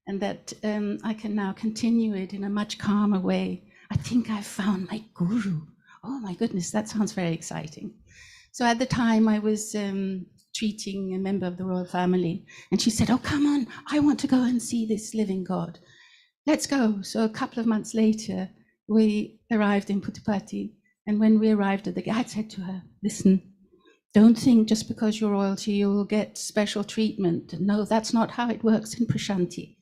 and that I can now continue it in a much calmer way. I think I've found my guru. Oh my goodness, that sounds very exciting. So at the time I was treating a member of the royal family, and she said, oh, come on, I want to go and see this living God. Let's go. So a couple of months later, we arrived in Puttapati. And when we arrived at the gate, I said to her, listen, don't think just because you're royalty, you will get special treatment. No, that's not how it works in Prashanti.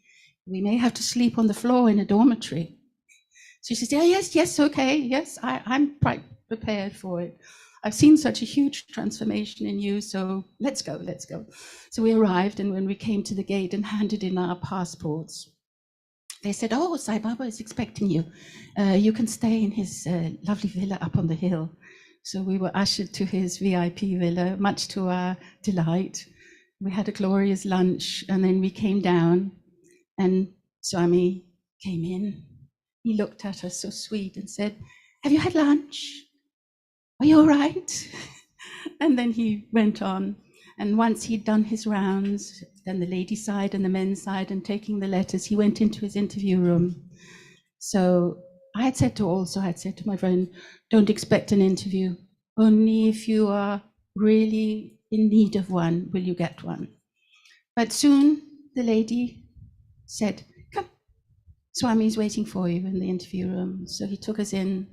We may have to sleep on the floor in a dormitory. So she said, oh, yes, okay, yes, I'm quite prepared for it. I've seen such a huge transformation in you, so let's go. So we arrived, and when we came to the gate and handed in our passports, they said, oh, Sai Baba is expecting you. You can stay in his lovely villa up on the hill. So we were ushered to his VIP villa, much to our delight. We had a glorious lunch, and then we came down, and Swami came in. He looked at us so sweet and said, have you had lunch? Are you all right? And then he went on. And once he'd done his rounds, then the ladies' side and the men's side, and taking the letters, he went into his interview room. So I had said to my friend, don't expect an interview. Only if you are really in need of one, will you get one. But soon the lady said, come, Swami's waiting for you in the interview room. So he took us in,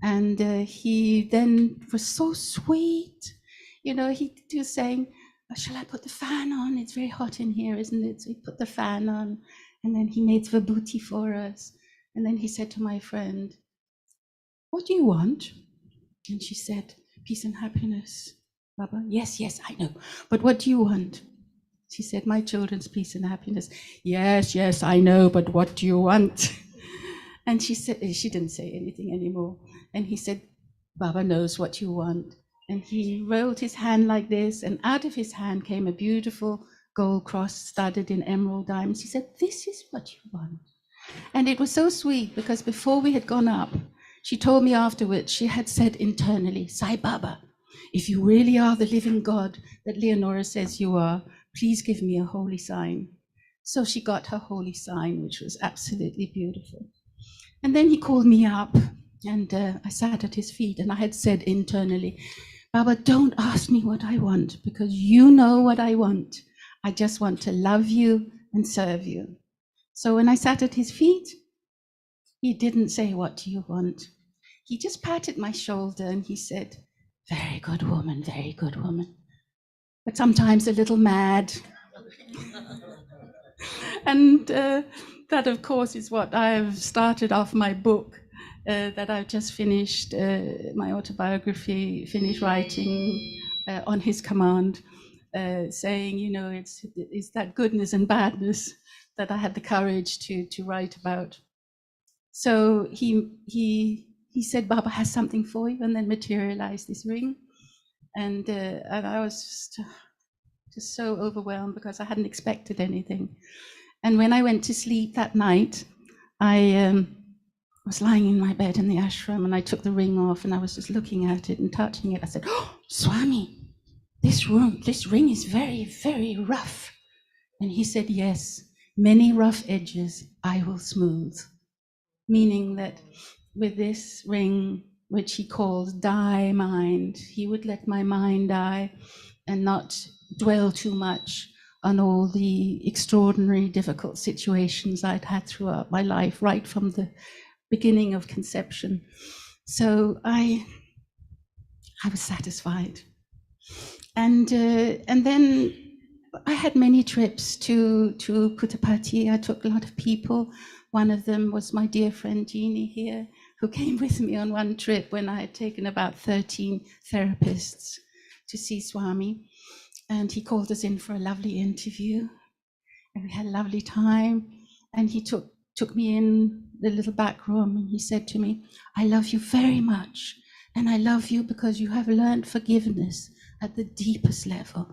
and he then was so sweet. You know, he was saying, oh, shall I put the fan on? It's very hot in here, isn't it? So he put the fan on, and then he made vibhuti for us. And then he said to my friend, what do you want? And she said, peace and happiness. Baba, yes, I know. But what do you want? She said, my children's peace and happiness. Yes, I know, but what do you want? And she said, she didn't say anything anymore. And he said, Baba knows what you want. And he rolled his hand like this, and out of his hand came a beautiful gold cross studded in emerald diamonds. He said, this is what you want. And it was so sweet, because before we had gone up, she told me afterwards, she had said internally, Sai Baba, if you really are the living God that Leonora says you are, please give me a holy sign. So she got her holy sign, which was absolutely beautiful. And then he called me up, and I sat at his feet, and I had said internally, Baba, don't ask me what I want, because you know what I want. I just want to love you and serve you. So when I sat at his feet, he didn't say, what do you want? He just patted my shoulder and he said, very good woman, but sometimes a little mad. And that, of course, is what I've started off my book, that I've just finished, my autobiography, finished writing on his command, saying, you know, it's that goodness and badness that I had the courage to write about. So he said, Baba has something for you, and then materialized this ring. And I was just so overwhelmed because I hadn't expected anything. And when I went to sleep that night, I was lying in my bed in the ashram, and I took the ring off, and I was just looking at it and touching it. I said, "Oh, Swami, this ring is very, very rough." And he said, "Yes, many rough edges I will smooth." Meaning that with this ring, which he called die mind, he would let my mind die and not dwell too much on all the extraordinary, difficult situations I'd had throughout my life, right from the beginning of conception. So I was satisfied. And then I had many trips to Puttaparthi. I took a lot of people. One of them was my dear friend Jeannie here, who came with me on one trip when I had taken about 13 therapists to see Swami. And he called us in for a lovely interview. And we had a lovely time. And he took me in the little back room, and he said to me, "I love you very much. And I love you because you have learned forgiveness at the deepest level."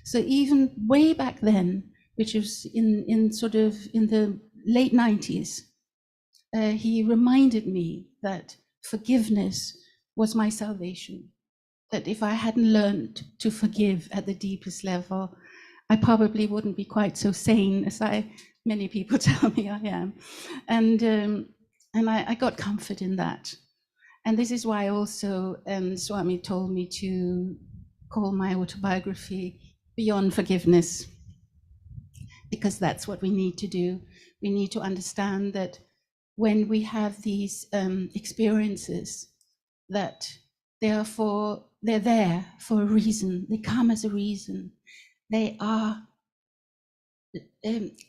So even way back then, which was in the late 90s, he reminded me that forgiveness was my salvation. That if I hadn't learned to forgive at the deepest level, I probably wouldn't be quite so sane as many people tell me I am. And I got comfort in that. And this is why also Swami told me to call my autobiography Beyond Forgiveness, because that's what we need to do. We need to understand that when we have these experiences, that they're there for a reason. They come as a reason. They are,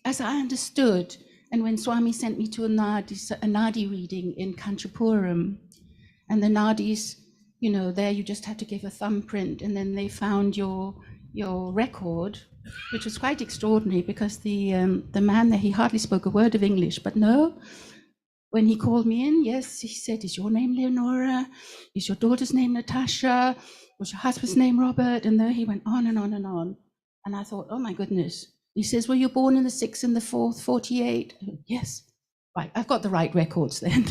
as I understood, and when Swami sent me to a Nadi reading in Kanchipuram, and the Nadis, there you just had to give a thumbprint, and then they found your record, which was quite extraordinary because the man there, he hardly spoke a word of English, but no, when he called me in, yes, he said, "Is your name Leonora? Is your daughter's name Natasha? Was your husband's name Robert?" And there he went on and on and on. And I thought, oh my goodness. He says, "Were you born in the 6th and the 4th, 48? Yes. Right, I've got the right records then.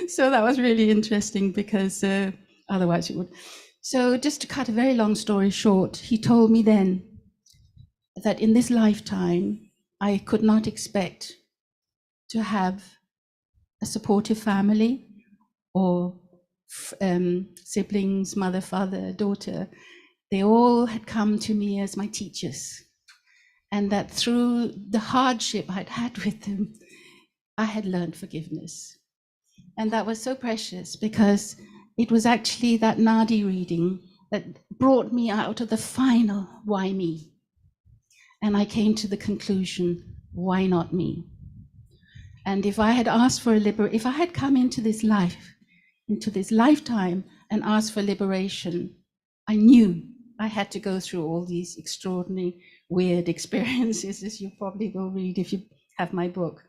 So that was really interesting because otherwise it would. So just to cut a very long story short, he told me then that in this lifetime, I could not expect to have a supportive family or siblings, mother, father, daughter. They all had come to me as my teachers. And that through the hardship I'd had with them, I had learned forgiveness. And that was so precious because it was actually that Nadi reading that brought me out of the final, why me? And I came to the conclusion, why not me? And if I had asked for if I had come into this life, into this lifetime and asked for liberation, I knew I had to go through all these extraordinary, weird experiences, as you probably will read if you have my book.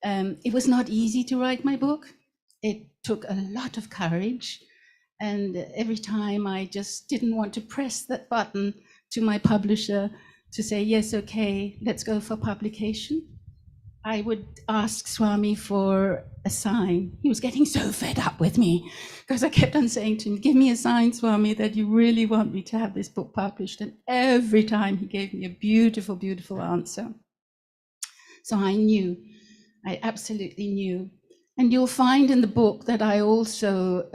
It was not easy to write my book. It took a lot of courage. And every time I just didn't want to press that button to my publisher to say, yes, okay, let's go for publication. I would ask Swami for a sign. He was getting so fed up with me because I kept on saying to him, give me a sign, Swami, that you really want me to have this book published. And every time he gave me a beautiful, beautiful answer. So I knew, I absolutely knew. And you'll find in the book that I also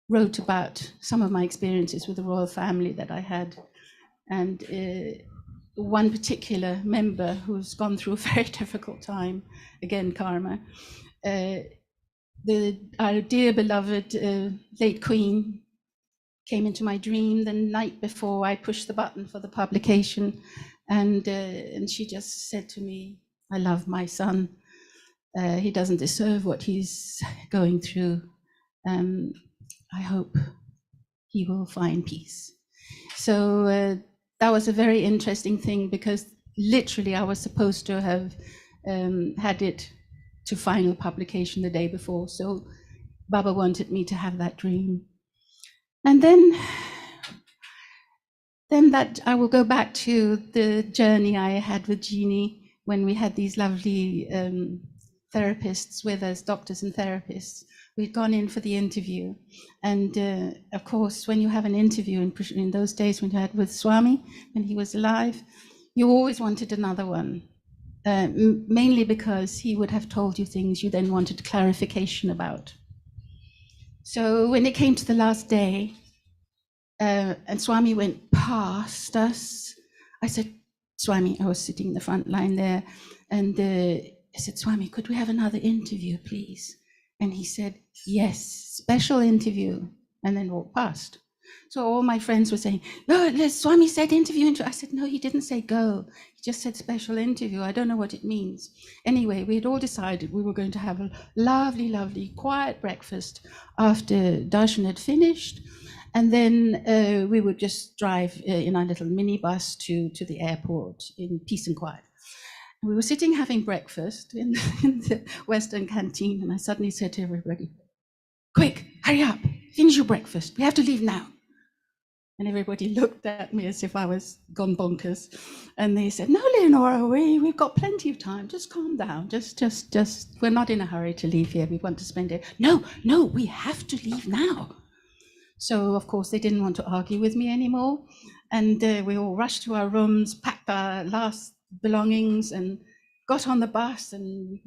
wrote about some of my experiences with the royal family that I had. And one particular member who's gone through a very difficult time, again, karma, our dear beloved late Queen came into my dream the night before I pushed the button for the publication, and she just said to me, I love my son. He doesn't deserve what he's going through. I hope he will find peace. So that was a very interesting thing because literally, I was supposed to have had it to final publication the day before. So Baba wanted me to have that dream. And then that I will go back to the journey I had with Jeannie when we had these lovely therapists with us, doctors and therapists. We'd gone in for the interview. And of course, when you have an interview in those days when you had with Swami, when he was alive, you always wanted another one, mainly because he would have told you things you then wanted clarification about. So when it came to the last day, and Swami went past us, I said, Swami, I was sitting in the front line there, and I said, Swami, could we have another interview, please? And he said, yes, special interview, and then walked past. So all my friends were saying, no, Swami said interview. I said, no, he didn't say go. He just said special interview. I don't know what it means. Anyway, we had all decided we were going to have a lovely, lovely, quiet breakfast after darshan had finished. And then we would just drive in our little minibus to the airport in peace and quiet. And we were sitting having breakfast in the Western canteen, and I suddenly said to everybody, quick, hurry up, finish your breakfast. We have to leave now. And everybody looked at me as if I was gone bonkers. And they said, no, Leonora, we've got plenty of time. Just calm down. Just, we're not in a hurry to leave here. We want to spend it. No, we have to leave now. So, of course, they didn't want to argue with me anymore. And we all rushed to our rooms, packed our last belongings, and got on the bus and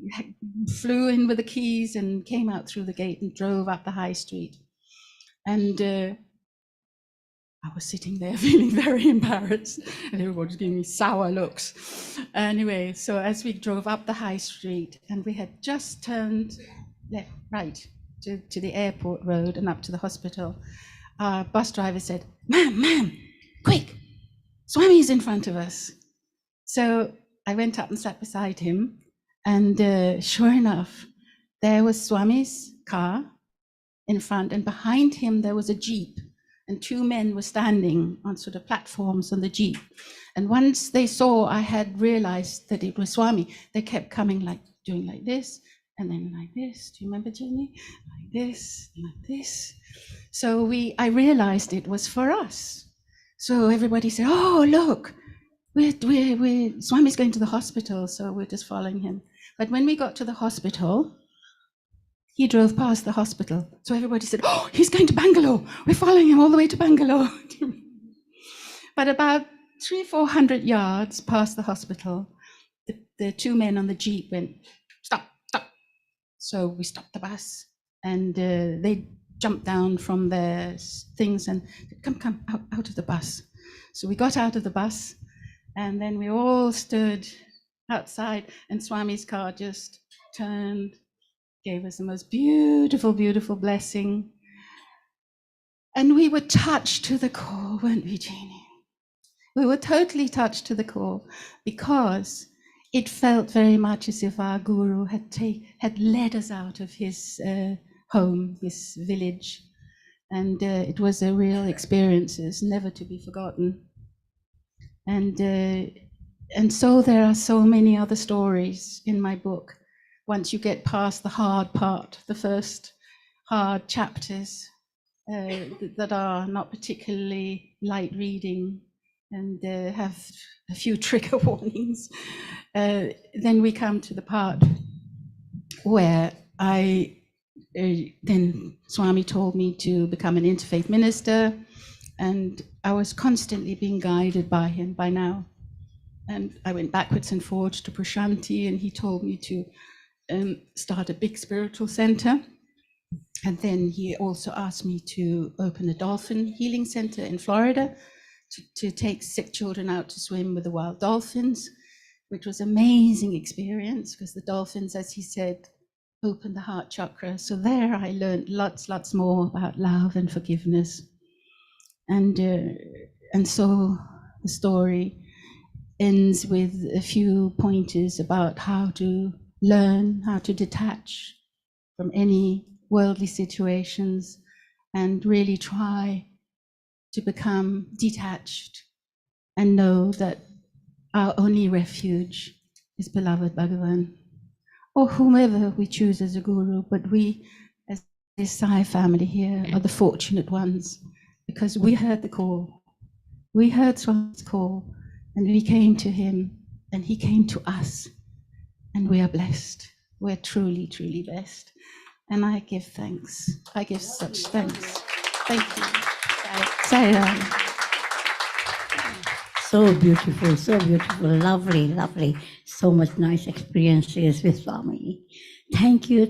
flew in with the keys and came out through the gate and drove up the high street. And I was sitting there feeling very embarrassed, and everybody was giving me sour looks. Anyway, so as we drove up the high street, and we had just turned right to the airport road and up to the hospital, our bus driver said, ma'am, quick, Swami's in front of us. So I went up and sat beside him, and sure enough, there was Swami's car in front, and behind him there was a jeep, and two men were standing on sort of platforms on the jeep. And once they saw I had realized that it was Swami, they kept coming, like doing like this, and then like this. Do you remember, Jenny? Like this, like this. So I realized it was for us. So everybody said, oh, look, Swami's going to the hospital, so we're just following him. But when we got to the hospital, he drove past the hospital. So everybody said, oh, he's going to Bangalore. We're following him all the way to Bangalore. But about 300-400 yards past the hospital, the two men on the jeep went, stop. So we stopped the bus, and they jumped down from their things and said, come, out of the bus. So we got out of the bus, and then we all stood outside, and Swami's car just turned, gave us the most beautiful, beautiful blessing. And we were touched to the core, weren't we, Jeannie? We were totally touched to the core, because it felt very much as if our guru had led us out of his home, his village. And it was a real experience, never to be forgotten. And so there are so many other stories in my book. Once you get past the hard part, the first hard chapters that are not particularly light reading and have a few trigger warnings, then we come to the part where then Swami told me to become an interfaith minister, and I was constantly being guided by him by now. And I went backwards and forwards to Prashanti, and he told me to start a big spiritual center. And then he also asked me to open a dolphin healing center in Florida to take sick children out to swim with the wild dolphins, which was an amazing experience, because the dolphins, as he said, open the heart chakra. So there I learned lots more about love and forgiveness. And so the story ends with a few pointers about how to learn how to detach from any worldly situations and really try to become detached and know that our only refuge is beloved Bhagavan, or whomever we choose as a guru, but we, as the Sai family here, are the fortunate ones, because we heard the call. We heard Swami's call, and we came to him, and he came to us, and we are blessed. We're truly, truly blessed. And I give thanks. I give such thanks. Thank you. Sai Dham. So beautiful, lovely, lovely. So much nice experiences with Swami. Thank you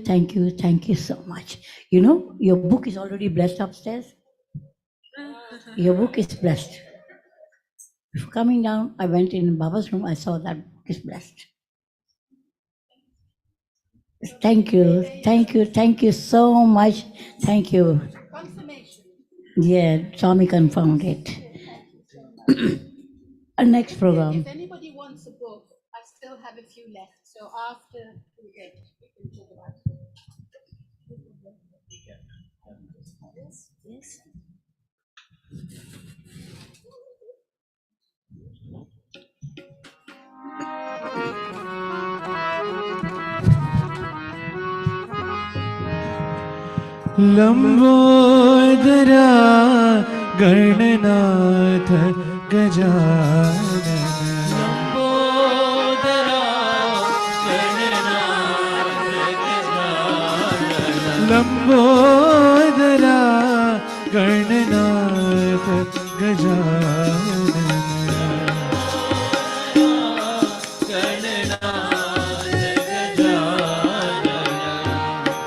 so much. You know, your book is already blessed upstairs. Your book is blessed. Before coming down, I went in Baba's room, I saw that book is blessed. Thank you so much. Thank you. Confirmation. Yeah, Swami confirmed it. Next program. If anybody wants a book, I still have a few left. So after we get, we can talk about it. Yes. Lambodara Gananath Gajanan Lambodara Gananath Gajanan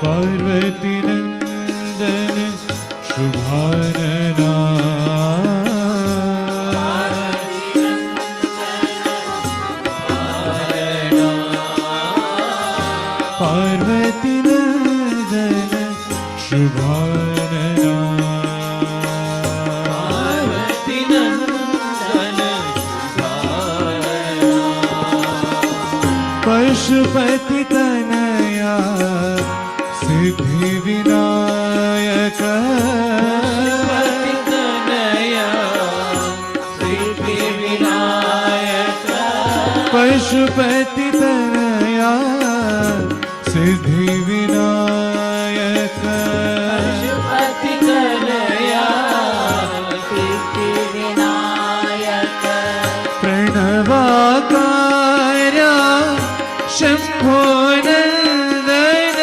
Parvati नंदन शुभानना पार्वती नंदन शुभानना पार्वती नंदन पशुपति तनया सिद्धि विनायक पशुपति तनया सिद्धि विनायक प्रणवाकारा शंभो नंदन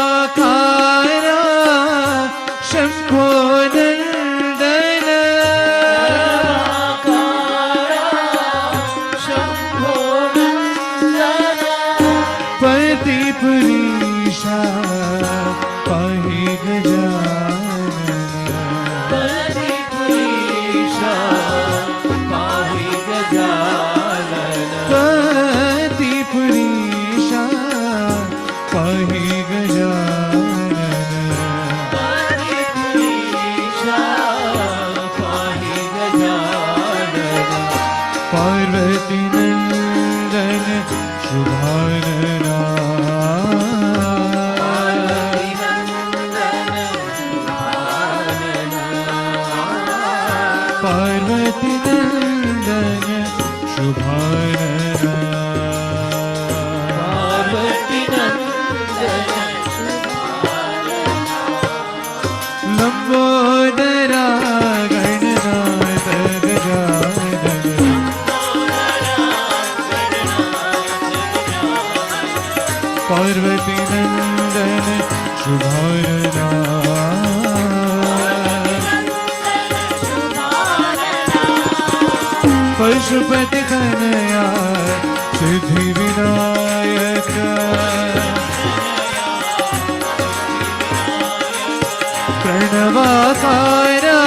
प्रणवाकारा शंभो नंदन पति पुरीशा पाहि गजानन पति पुरीशा पाहि गजानन पार्वती नंदन शुभानना पार्वती नंदन शुभानना लंबोदरा गणनाथ गजानन पार्वती नंदन शुभानना पशुपति तनया सिद्धि विनायक प्रणवाकारा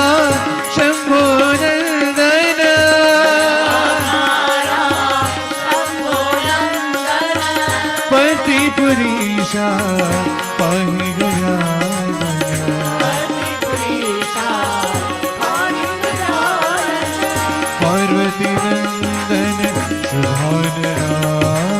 शंभो नंदन पति पुरीशा पाहि गजानन पार्वती नंदन शुभानना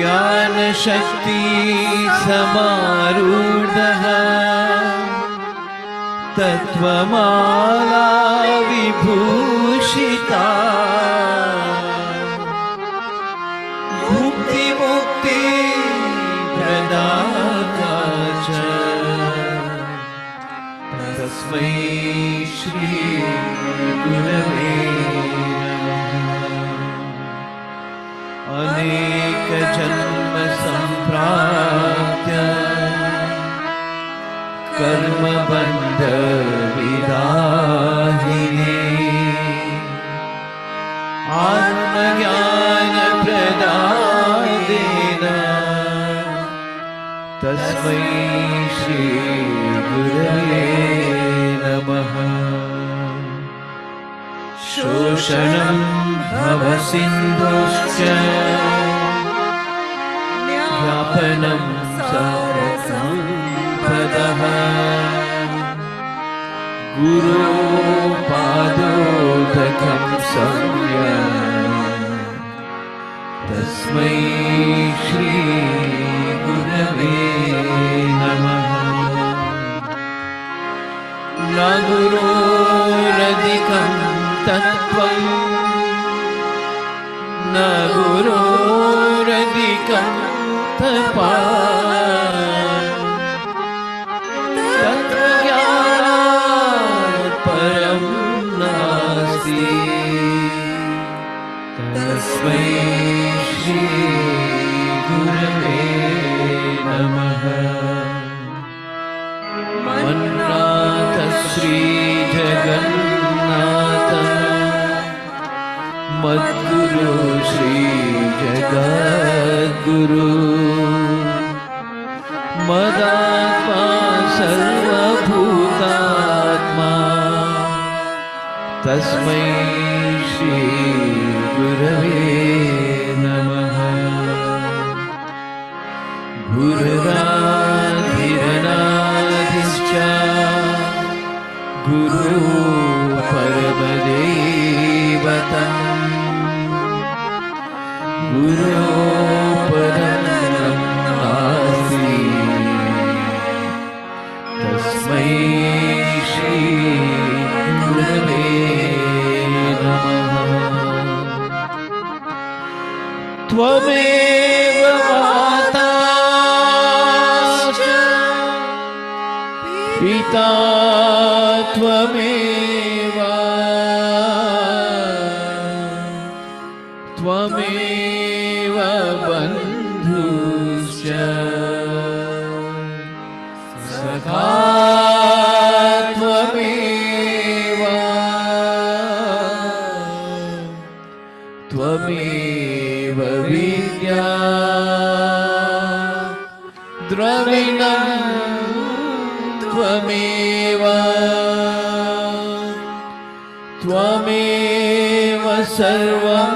ज्ञानशक्ति समारूढः तत्त्वमाला विभूषिता मुक्ति प्रदाता च तस्मै श्री गुरवे अनेक जन्म संप्राप्य कर्म बंध विदाहिने आत्मज्ञान प्रदानेन तस्मै श्री गुरवे नमः। शोषणं भवसिन्धुश्च ज्ञापनं सर्वसम्पदः गुरोपादोदकं सम्यक् तस्मै श्री गुरवे नमः। न गुरोरधिकं तत्त्वं न गुरोरधिकं तपः तत्त्वज्ञानात् परं नास्ति तस्मै श्री गुरवे नमः। मन्नाथ श्री जगन्नाथ मद्गुरु श्री जगद्गुरु मदात्मा सर्वभूतात्मा तस्मै श्री गुरवे नमः। गुरुराधिरनाधिश्च गुरु परमदेवतम् गुरोपरं नास्ति तस्मै श्री गुरवे नमः। त्वमेव माता च पिता त्वमेव त्वमेव बन्धुश्च सखा त्वमेव त्वमेव विद्या द्रविणं त्वमेव त्वमेव सर्वं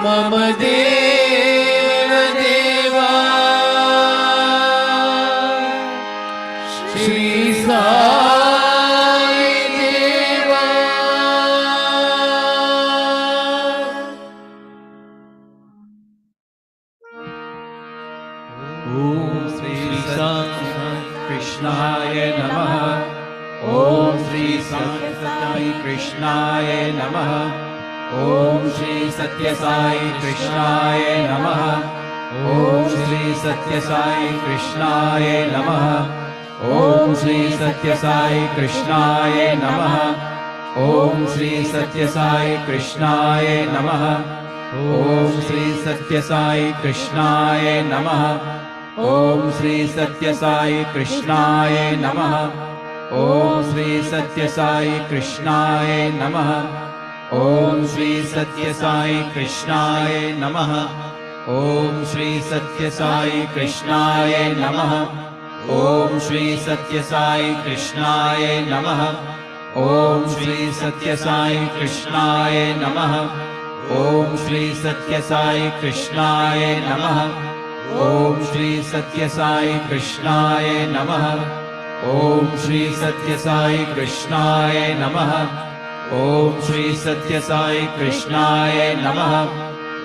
मम देव देवा श्री साई देवा। ओम श्री साई कृष्णाय नमः। ओम श्री साई कृष्णाय नमः। ओम श्री सत्य साई कृष्णाय नमः। ओम श्री सत्य साई कृष्णाय नमः। ओम श्री सत्य साई कृष्णाय नमः। ओम श्री सत्य साई कृष्णाय नमः। ओम श्री सत्य साई कृष्णाय नमः। ओम श्री सत्य साई कृष्णाय नमः। ओम श्री सत्य साई कृष्णाय नमः। ओम श्री सत्य साई कृष्णाय नमः। ओम श्री सत्य साई कृष्णाय नमः। ओम श्री सत्य साई कृष्णाय नमः। ओम श्री सत्य साई कृष्णाय नमः। ओम श्री सत्य साई कृष्णाय नमः। ओम श्री सत्य साई कृष्णाय नमः। ओम श्री सत्य साई कृष्णाय नमः। ओम श्री सत्य साई कृष्णाय नमः।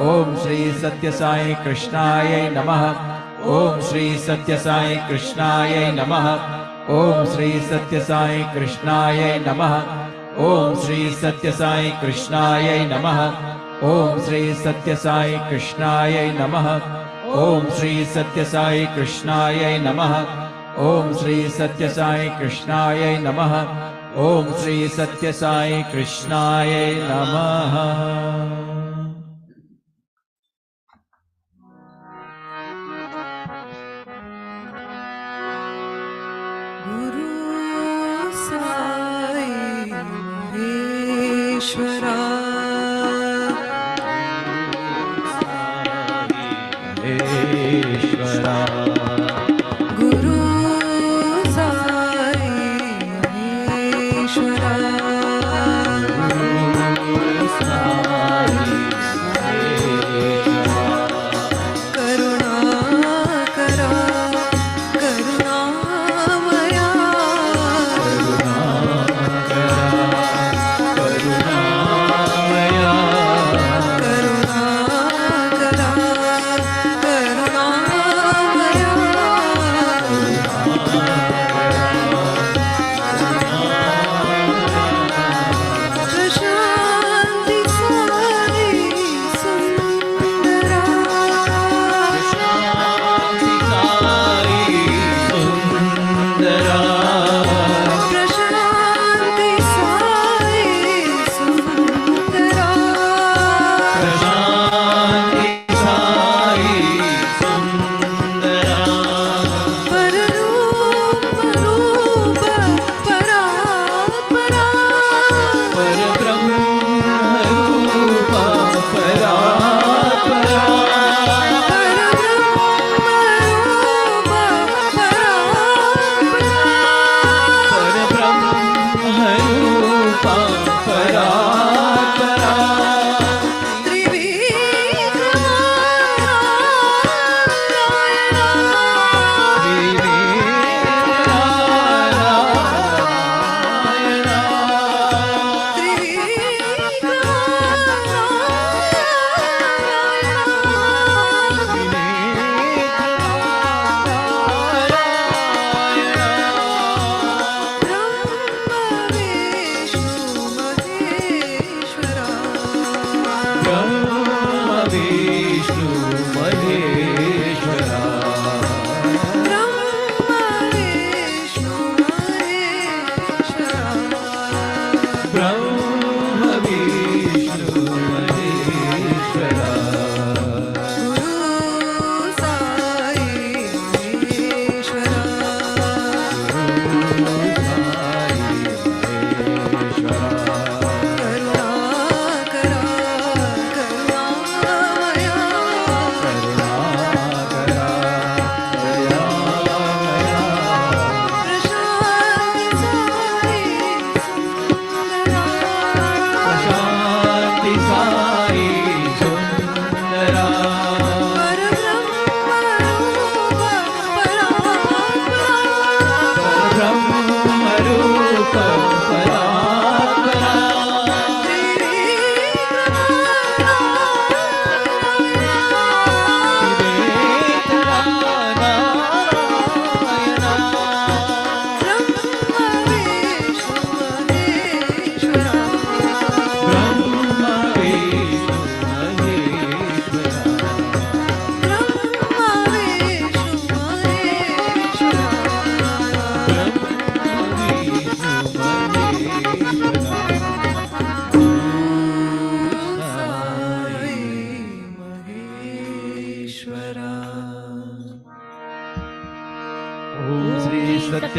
Om Shri Satya Sai Krishnaya Namaha. Om Shri Satya Sai Krishnaya Namaha. Om Shri Satya Sai Krishnaya Namaha. Om Shri Satya Sai Krishnaya Namaha. Om Shri Satya Sai Krishnaya Namaha. Om Shri Satya Sai Krishnaya Namaha. Om Shri Satya Sai Krishnaya Namaha. Om Shri Satya Sai Krishnaya Namaha.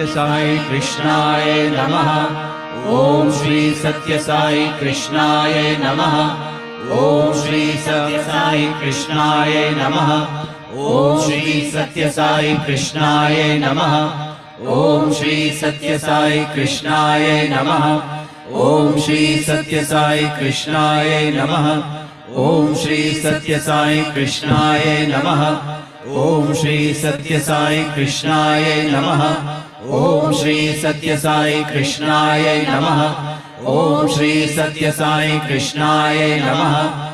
Satya Sai Krishnaya Namaha. Om Shri Satya Sai Krishnaya Namaha. Om Shri Satya Sai Krishnaya Namaha. Om Shri Satya Sai Krishnaya Namaha. Om Shri Satya Sai Krishnaya Namaha. Om Shri Satya Sai Krishnaya Namaha. Om Shri Satya Sai Krishnaya Namaha. Om Shri Satya Sai Krishnaya Namaha. Om Shri Satya Sai Krishnaya Namaha. Om Shri Satya Sai Krishnaya Namaha.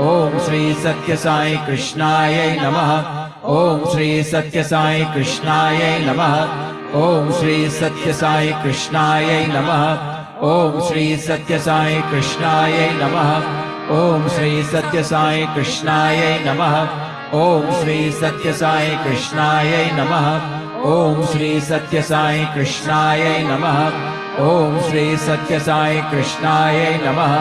ॐ श्री सत्य साई कृष्णाय नमः ॐ श्री सत्य साई कृष्णाय नमः ॐ श्री सत्य साई कृष्णाय नमः ॐ श्री सत्य साई कृष्णाय नमः ॐ श्री सत्य साई कृष्णाय नमः ॐ श्री सत्य साई कृष्णाय नमः ॐ श्री सत्य साई कृष्णाय नमः ॐ श्री सत्य साई कृष्णाय नमः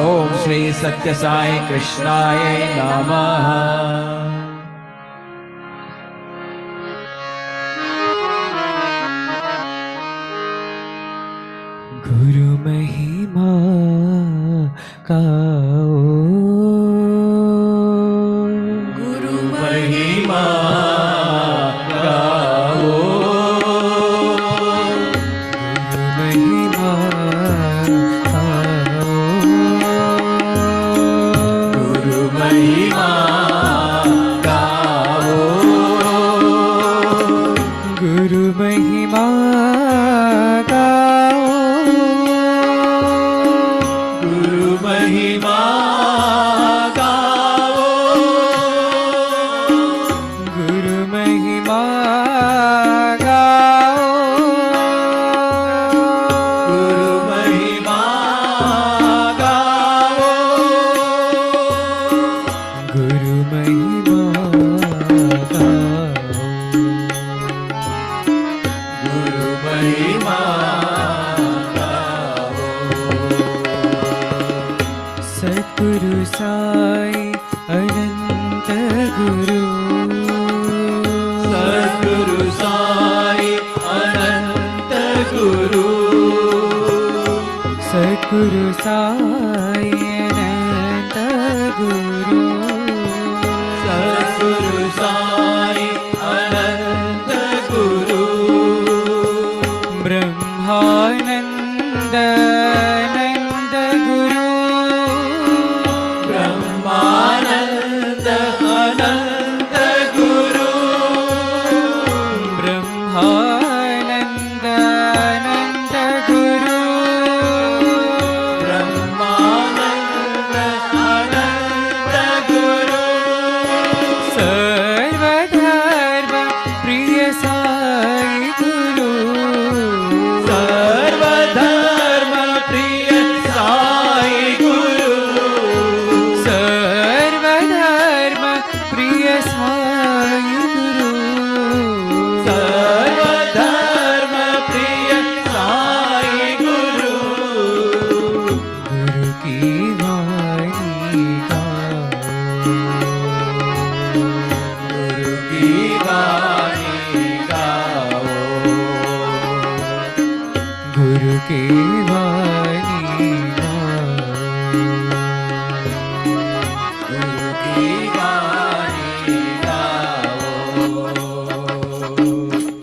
ॐ श्री सत्य साई कृष्णाय नमः। गुरु महिमा गाओ, गुरु महिमा गाओ, गुरु महिमा गाओ, गुरु महिमा गाओ, गुरु महिमा गाओ, गुरु महिमा गाओ, गुरु महिमा गाओ, गुरु महिमा गाओ, गुरु महिमा गाओ, गुरु महिमा गाओ। सद्गुरु साई अनंत गुरु, सद्गुरु साई अनंत गुरु, सद्गुरु साई अनंत गुरु, सद्गुरु साई अनंत गुरु, ब्रह्मानंद नंद गुरु, ब्रह्मानंद अनंत गुरु, ब्रह्मानंद नंद गुरु, ब्रह्मानंद अनंत गुरु, सर्वधर्म प्रिय साई गुरु, सर्वधर्म प्रिय साई गुरु, सर्वधर्म प्रिय साई गुरु, सर्वधर्म प्रिय साई गुरु, गुरु की वाणी गाओ, गुरु की वाणी गाओ, गुरु की वाणी गाओ, गुरु की वाणी गाओ,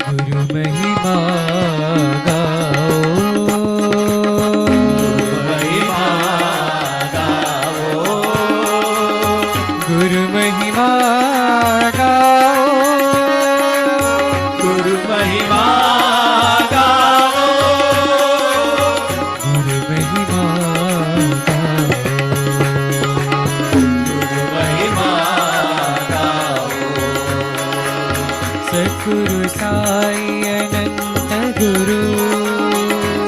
गुरु महिमा गाओ, महिमा गाओ, गुरु महिमा गाओ, गुरु महिमा गाओ, गुरु महिमा गाओ, गुरु महिमा गाओ, सद्गुरु साई अनंत गुरु,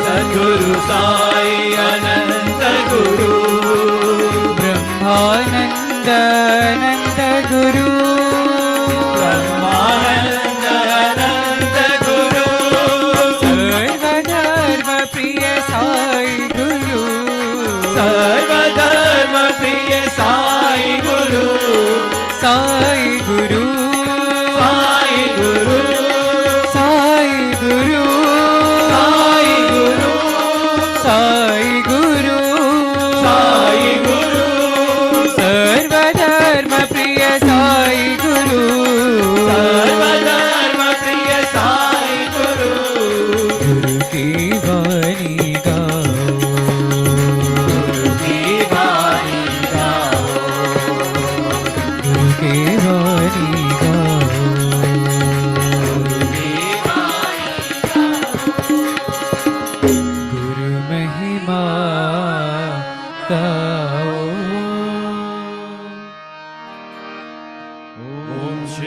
सद्गुरु साई अनंत गुरु, ब्रह्मानंद नंद गुरु, ब्रह्मानंद अनंत गुरु, सर्वधर्म प्रिय साई गुरु, सर्वधर्म प्रिय साई गुरु, साई गुरु, साई गुरु, साई गुरु, साई गुरु, साई गुरु, साई गुरु, सर्वधर्म प्रिय साई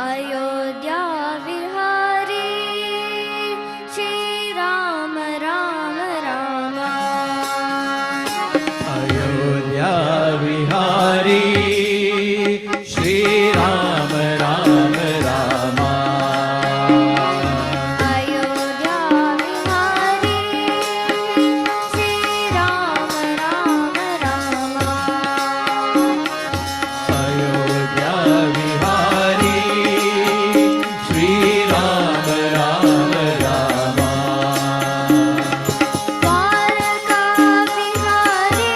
अयोध्या विहारी श्री राम राम राम अयोध्या विहारी श्री राम राम राम अयोध्या विहारी श्री राम राम राम अयोध्या विहारी श्री राम राम राम द्वारका विहारी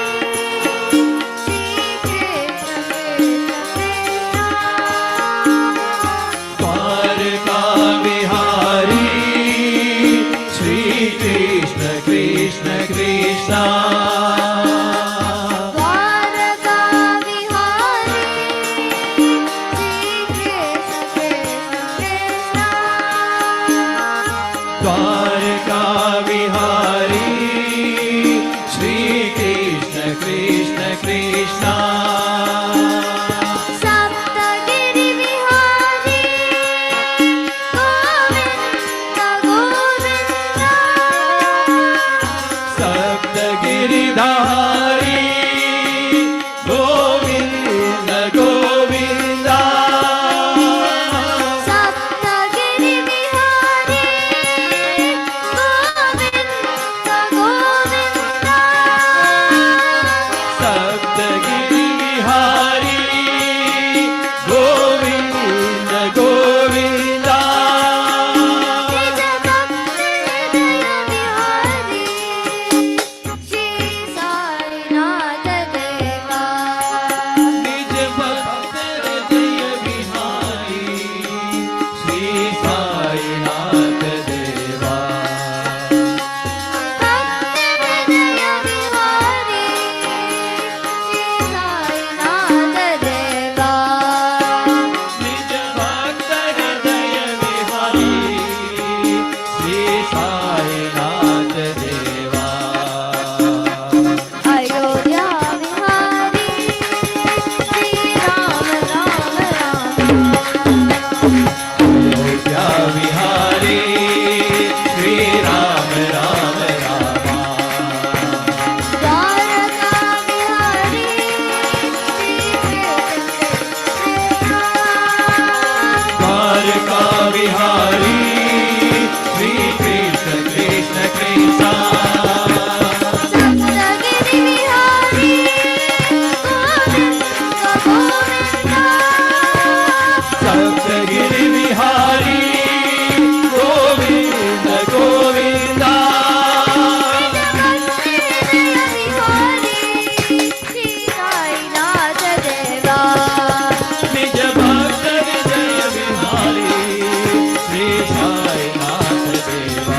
श्री कृष्ण कृष्ण कृष्ण द्वारका विहारी श्री कृष्ण कृष्ण कृष्ण सप्तगिरि विहारी गोविंद गोविंद सप्तगिरिधारी गोविंद गोविंद सप्तगिरि विहारी गोविंद गोविंद सप्तगिरि विहारी गोविंद गोविंद निज भक्त हृदय विहारी श्री साईनाथ देवा निज भक्त हृदय विहारी श्री साईनाथ देवा भक्त हृदय विहारी श्री साईनाथ देवा निज भक्त हृदय विहारी श्री साईनाथ देवा अयोध्या विहारी श्री राम राम राम अयोध्या विहारी श्री राम राम राम द्वारका विहारी द्वारका विहारी श्री कृष्ण कृष्ण कृष्ण सप्तगिरि विहारी गोविंद गोविंद सप्तगिरि विहारी गोविंद गोविंद निज भक्त हृदय विहारी श्री साईनाथ देवा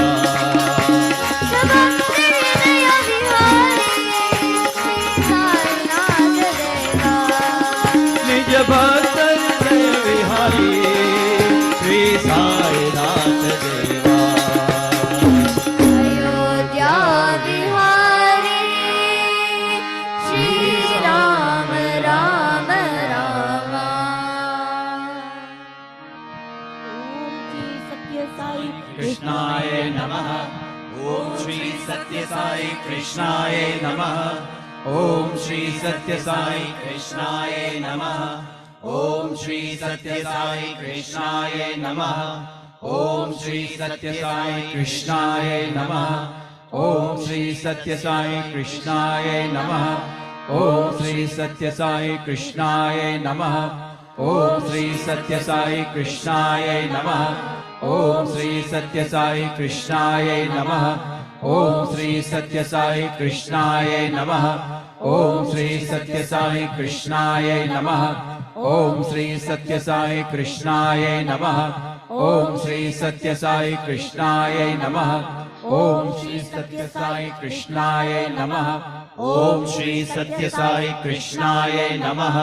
निज भक्त हृदय विहारी श्री साईनाथ देवा अयोध्या विहारी श्री राम राम राम कृष्णाय नमः ओम श्री सत्य साई कृष्णाय नमः ओम श्री सत्य साई कृष्णाय नमः ओम श्री सत्य साई कृष्णाय नमः ओम श्री सत्य साई कृष्णाय नमः ओम श्री सत्य साई कृष्णाय नमः ओम श्री सत्य साई कृष्णाय नमः ओम श्री सत्य साई कृष्णाय नमः ओम श्री सत्य साई कृष्णाय नमः ओम श्री सत्य साई कृष्णाय नमः ओम श्री सत्य साई कृष्णाय नमः ओम श्री सत्य साई कृष्णाय नमः ओम श्री सत्य साई कृष्णाय नमः ओम श्री सत्य साई कृष्णाय नमः ओम श्री सत्य साई कृष्णाय नमः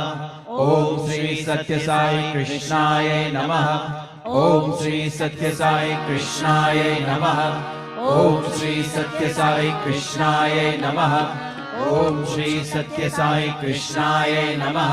ओम श्री सत्य साई कृष्णाय नमः ओम श्री सत्य साई कृष्णाय नमः ओम श्री सत्य साई कृष्णाय नमः ओम श्री सत्य साई कृष्णाय नमः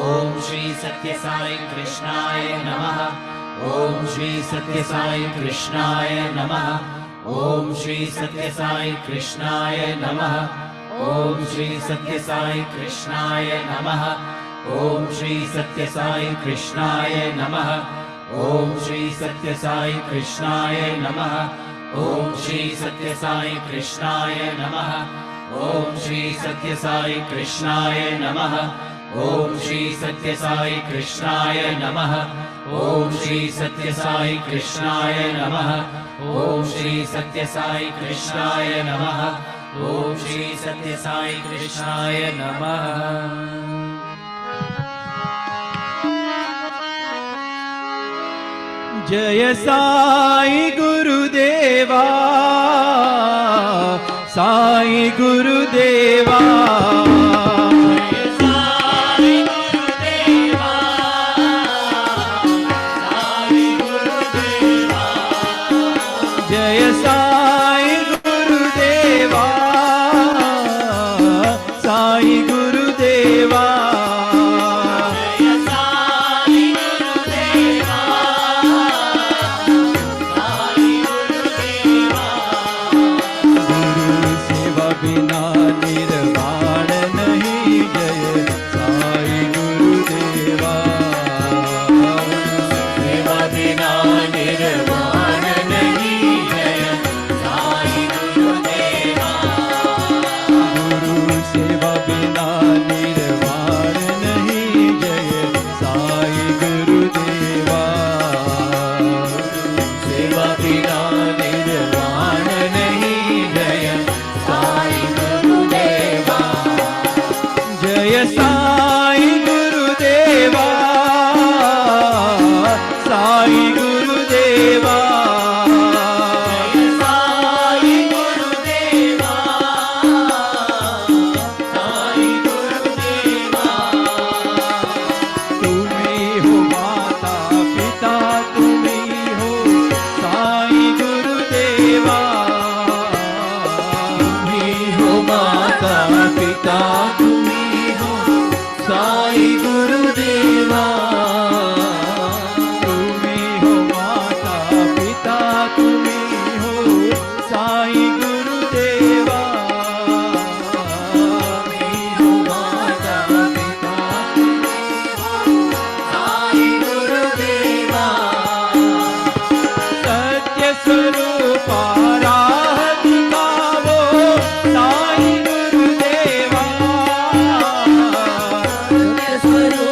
ॐ श्री सत्य साई कृष्णाय नमः ॐ श्री सत्य साई कृष्णाय नमः ॐ श्री सत्य साई कृष्णाय नमः ॐ श्री सत्य साई कृष्णाय नमः ॐ श्री सत्य साई कृष्णाय नमः ॐ श्री सत्य साई कृष्णाय नमः ॐ श्री सत्य साई कृष्णाय नमः ॐ श्री सत्य साई कृष्णाय नमः ॐ श्री सत्य साई कृष्णाय नमः ॐ श्री सत्य साई कृष्णाय नमः ॐ श्री सत्य साई कृष्णाय नमः ॐ श्री सत्य साई कृष्णाय नमः जय साई गुरुदेवा साई गुरुदेवा जय साई गुरुदेवा साई गुरुदेवा बिना निर्वाण नहीं जय साई गुरुदेवा सेवा बिना निर्वाण नहीं जय साई गुरुदेवा गुरु सेवा बिना निर्वाण नहीं जय साई गुरुदेवा सेवा बिना निर्वाण नहीं जय साई गुरुदेवा जय साई गुरुदेवा साई गुरुदेवा साई गुरुदेवा साई गुरुदेवा तुम्ही हो माता पिता तुम्ही हो साई गुरुदेवा तुम्ही हो माता पिता तुम्ही हो साई गुरुदेवा तुम्ही हो माता पिता तुम्ही हो साई गुरुदेवा तुम्ही हो माता पिता साई गुरुदेवा सत्य स्वरूप राह दिखावो साई गुरुदेवा सत्य स्वरूप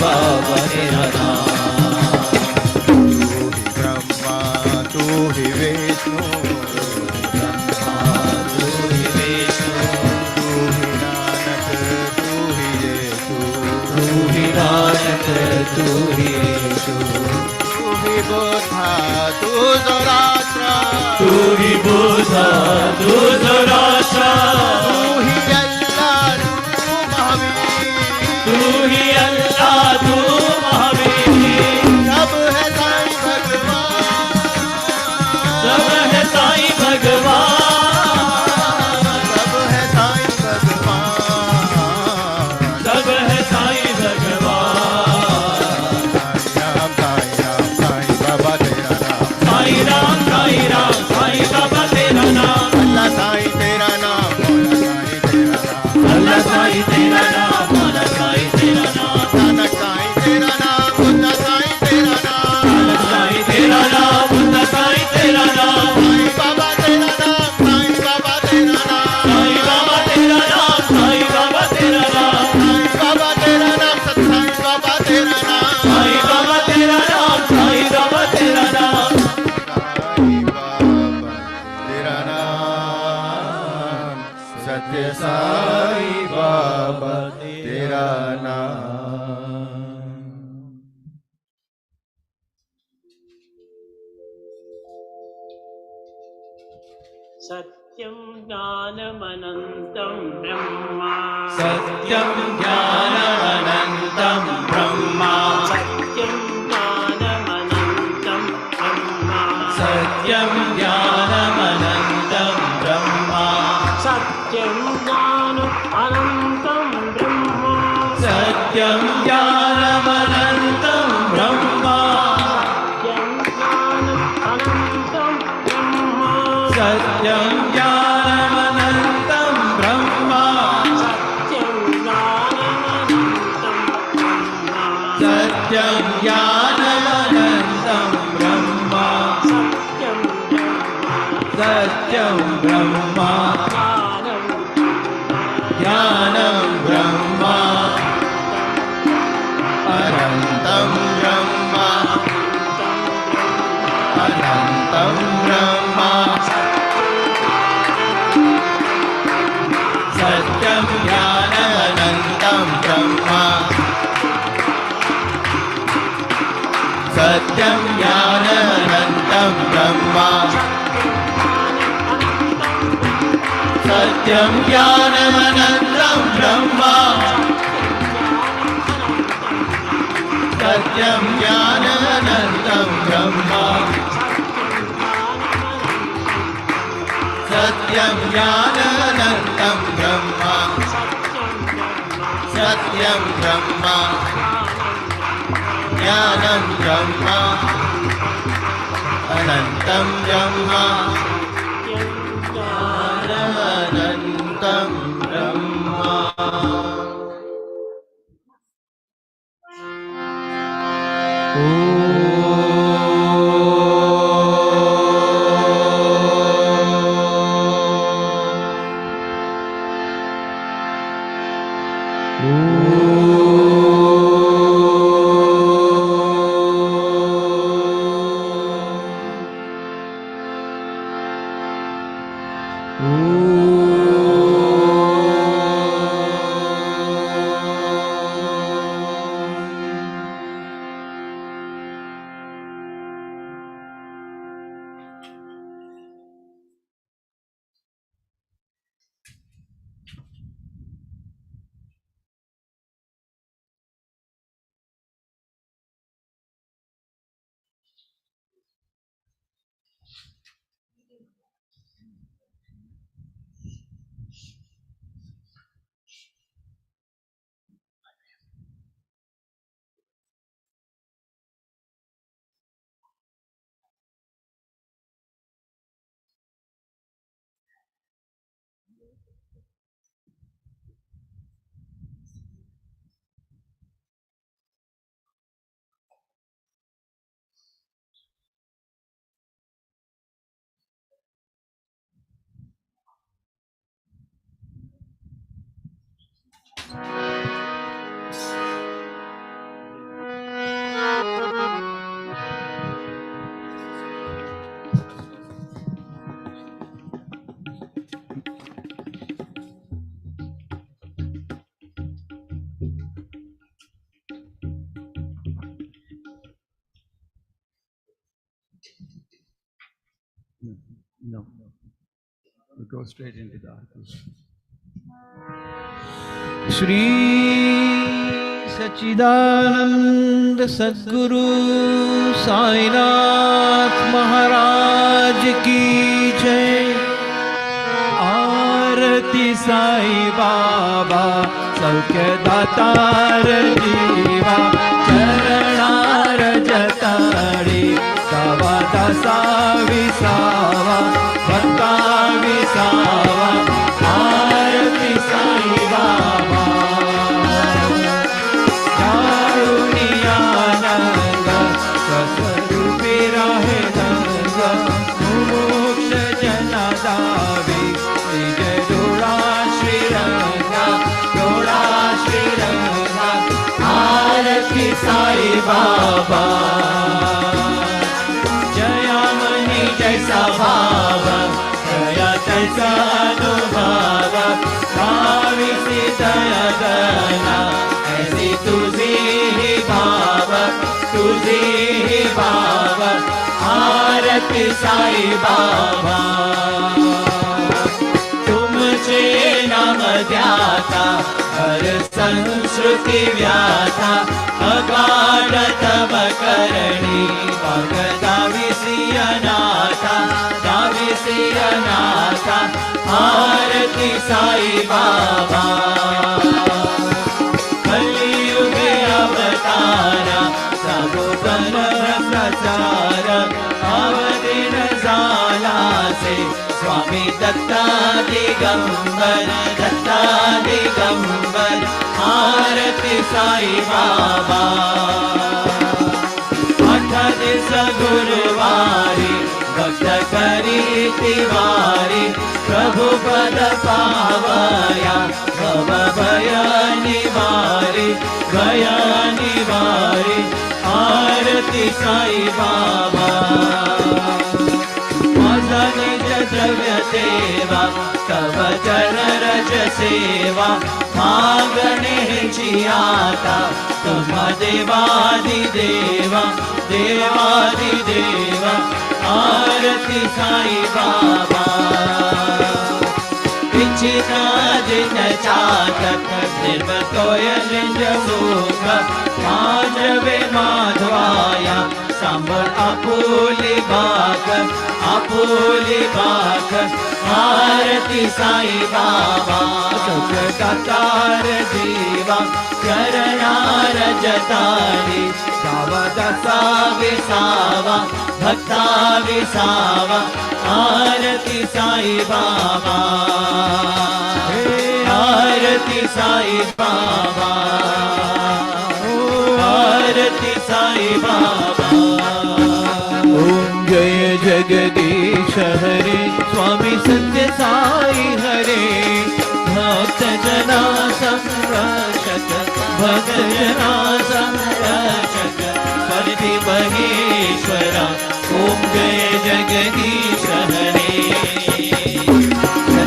बाबा तेरा नाम। तू ही ब्रह्मा तू ही विष्णु तू ही विष्णु तू ही नानक तू ही यीशु तू ही नानक तू ही यीशु तू ही बुद्धा तू ज़ोराष्ट्र तू ही बुद्धा तू ज़ोराष्ट्र तू ही अल्लाह तू महावीर तू ही अल्लाह तू महावीर सब है साईं भगवान सब है साईं भगवान सब है साईं भगवान सब है साईं भगवान। साईं बाबा तेरा नाम साईं राम साईं बाबा तेरा नाम। अल्लाह साईं तेरा नाम अल्लाह साईं तेरा नाम मौला साईं तेरा नाम। नानक साईं तेरा नाम बुद्धा साईं तेरा नाम नानक साईं तेरा नाम बुद्धा साईं तेरा नाम। साईं बाबा तेरा नाम साईं बाबा तेरा नाम साईं बाबा तेरा नाम साईं बाबा तेरा नाम। साईं बाबा तेरा नाम सत्साईं बाबा तेरा नाम साईं बाबा तेरा नाम साईं बाबा तेरा नाम। साईं बाबा तेरा नाम सत्य साईं बाबा तेरा नाम। सत्यं ज्ञानमनन्तं ब्रह्मा सत्यं ज्ञानमनन्तं ब्रह्मा सत्यं ज्ञानमनन्तं ब्रह्मा सत्यं ज्ञानमनन्तं ब्रह्मा सत्यं ज्ञानमनन्तं ब्रह्मा सत्यं ज्ञानमनन्तं ब्रह्मा सत्यं ज्ञानमनन्तं ब्रह्मा सत्यं ज्ञानमनन्तं ब्रह्मा सत्यं ब्रह्मा ज्ञानं ब्रह्मा अनन्तं ब्रह्मा अनन्तं ब्रह्मा सत्यं ज्ञानमनन्तं ब्रह्मा सत्यं ज्ञानमनन्तं ब्रह्मा सत्यं ज्ञानमनन्तं ब्रह्मा सत्यं ज्ञानमनन्तं ब्रह्मा सत्यं ज्ञानमनन्तं ब्रह्मा सत्यं ब्रह्मा ज्ञानं Brahma अनन्तं Brahma ज्ञानमनन्तं Brahma. No. We go straight into the arti. Shri सच्चिदानंद सद्गुरु साईनाथ महाराज की जय। आरती साई बाबा सौख्य दातार जीवा, चरणार जताड़ी सावा दासा विसावा, भक्ता विसावा। आरती साई बाबा कारुणियानंद स्वस्वरूपी रहे नंद, मुमुक्ष जना दावी निज डोळा श्रीरंगा, डोळा श्रीरंगा। आरती साई बाबा जया मनी जैसा भाव, जया तैसा अनुभव, भाविसी दया गना ऐसी तुझी ही भाव, तुझी ही भाव। आरती साई बाबा तुमचे नाम ध्याता, हर संस्कृती व्याथा, अगाढ तव करणी भगता विसियनाथा, दाविसियनाथा। आरती साई बाबा कलियुगे अवतारा, सबुगन प्रचार, अवदिन झाला से स्वामी दत्ता दिगंबर, दत्ता दिगंबर। आरती साई बाबा आठ दिस गुरुवारी भक्त करी तिवारी, प्रभु पद पावया भव भय निवारी, भय निवारी। आरती साई बाबा माझा निज द्रव्य देवा, तव चरण रज सेवा, मागणेची आता तुम्हा देवादिदेवा, देवादिदेवा। आरती साई बाबा इच्छिता जिन चातक, निर्मतोय लिंग मुख, माधवे माधवाया सांभळ आपुली बाग, आपुली बाग। आरती साई बाबा सुख दातार जीवा, चरणार जतारी सावा दसा विसावा, भक्ता विसावा। आरती साई बाबा आरती साई बाबा, आरती साई बाबा। ओम जय जगदीश हरे, स्वामी सत्य साई हरे, भक्त जना संरक्षक, भक्त जना संरक्षक, परति महेश्वरा। ओम जय जगदीश हरे,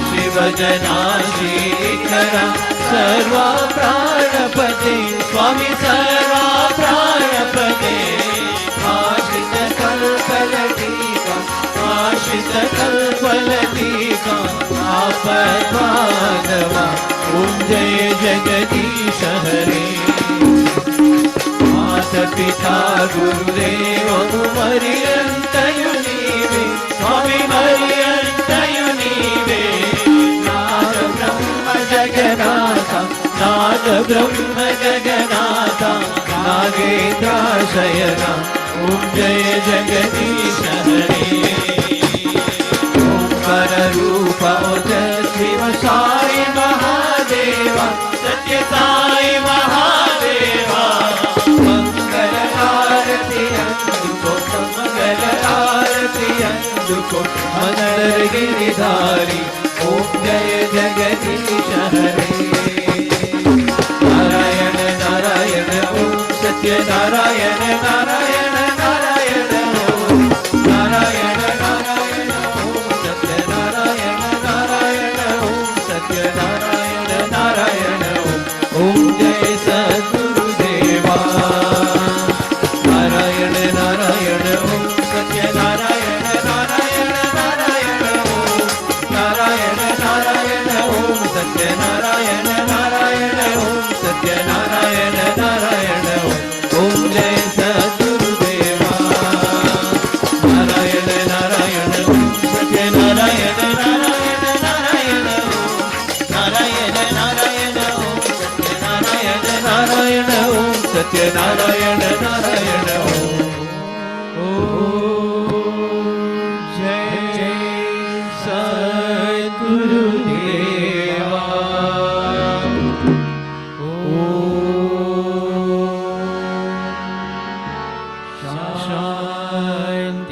शिव जना श्रीकरा, सर्वा प्राणपते स्वामी, सर्वा प्राणपते। आश्रित कल्पलतिका, आश्रित कल्पलतिका, आपद्बांधवा। ओम जय जगदीश हरे, माता पिता गुरुदेव मरियंतयु नीवे, स्वामी मरियंतयु नीवे। नाद ब्रह्म जगन्नाथा, नाद ब्रह्म जगन्नाथा, नागेन्द्राशयना। ओम जय जगदीश हरे, ओंकार रूप शिव साई महादेवा, सत्य साई महादेवा। मंगल आरती अंजुको, मंगल आरती अंजुको, मंदर गिरिधारी। ओम जय जगदीश हरे, नारायण नारायण ओम सत्य नारायण, नारायण नारायण ओम, नारायण नारायण ओम सत्य नारायण, नारायण ओम सत्य नारायण, नारायण ओम। ओम जय सद्गुरुदेवा, नारायण नारायण ओम सत्य नारायण, नारायण नारायण।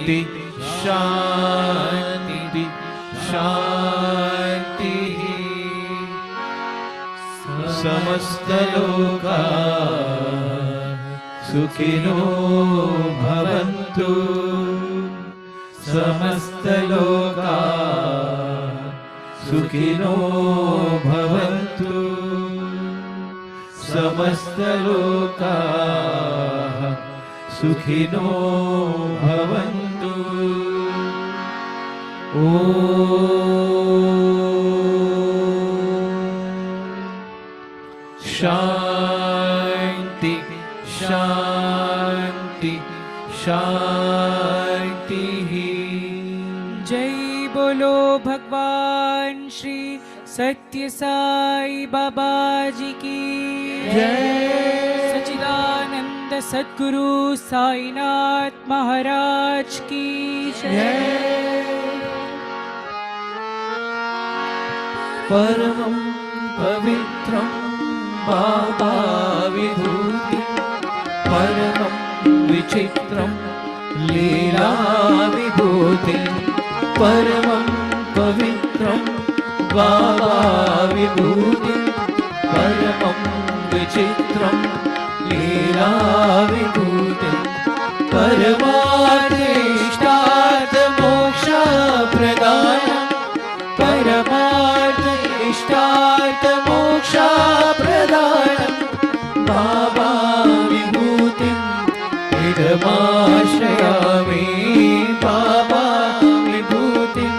शान्ति शान्ति शान्तिः समस्तलोका सुखिनो भवन्तु समस्तलोका सुखिनो भवन्तु समस्तलोकाः सुखिनो भवन्तु ॐ शान्ति शान्ति शान्तिः जय बोलो भगवान श्री सत्य साई बाबा जी की जय सच्चिदानंद सद्गुरु साईनाथ महाराज की जय परमं पवित्रं बाबा विभूति परमं विचित्रं लीला विभूति परमं पवित्रं बाबा विभूति परमं विचित्रं लीला विभूति परमार्थ मोक्ष प्रदान परमार्थ इष्टार्थ मोक्ष प्रदान बाबा विभूतिं इदमाश्रयामि बाबा विभूतिं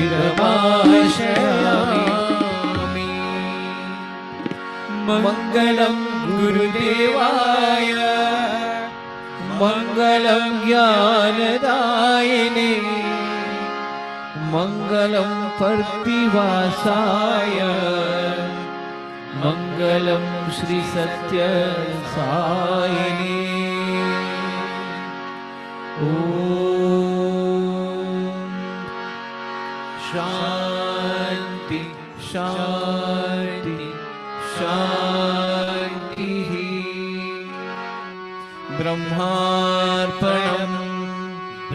इदमाश्रयामि मङ्गलं गुरुदेवाय मङ्गलं ज्ञानदायिने मङ्गलं पर्दिवासाय मङ्गलं श्री सत्य साईने ॐ शान्ति शान्ति शान्तिः ब्रह्मार्पणं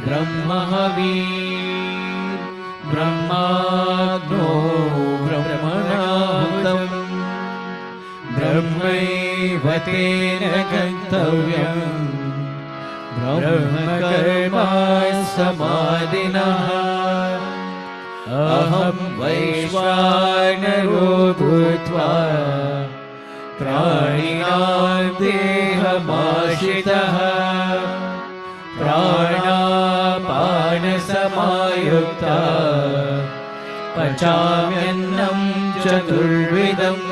ब्रह्महविः ब्रह्माग्नो ब्रह्मणाहुतं ब्रह्मैव तेन गन्तव्यम् ब्रह्मकर्मा समाधिनः अहं वैश्वानरो भूत्वा प्राणिनां देहमाश्रितः प्राणापानसमायुक्ता पचाम्यन्नं चतुर्विधम्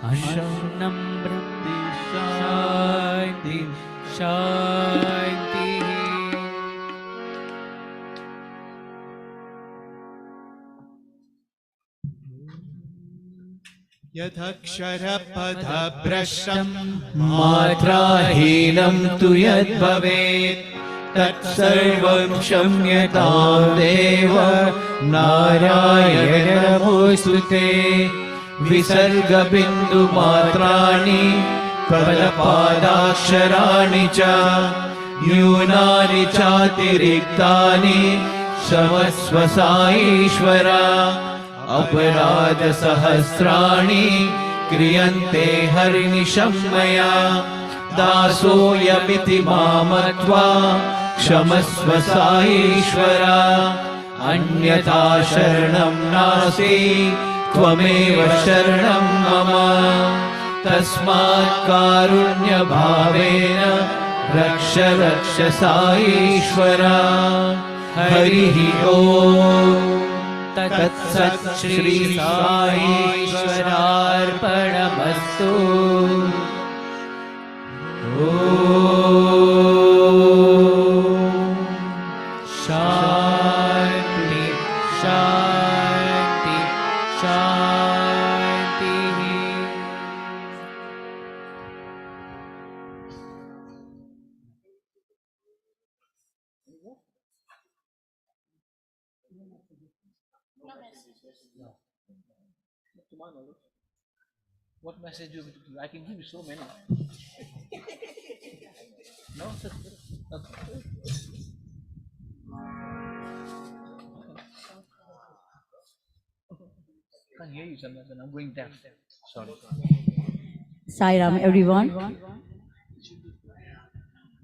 अन्नं ब्रह्म शान्ति शान्तिः यदक्षरपदभ्रष्टं मात्राहीनं तु यद्भवेत् तत्सर्वं क्षम्यतां देव नारायण नमोऽस्तु ते विसर्गबिन्दुमात्राणि पदपादाक्षराणि च न्यूनानि चातिरिक्तानि क्षमस्व साईश्वर अपराधसहस्राणि क्रियन्ते हरिनिशं मया दासोऽयमिति मामत्वा क्षमस्व साईश्वर अन्यथा शरणं नास्ति त्वमेव शरणं मम तस्मात् कारुण्यभावेन रक्ष रक्ष साईश्वर हरिः ओम् तत्सत् श्री साईश्वरार्पणमस्तु शान्ति शान्ति शान्तिः What message do you want to give? I can give you so many. No, sir. Okay. Can't hear you, Chandan. I'm going deaf. Sorry. Sai Ram, everyone.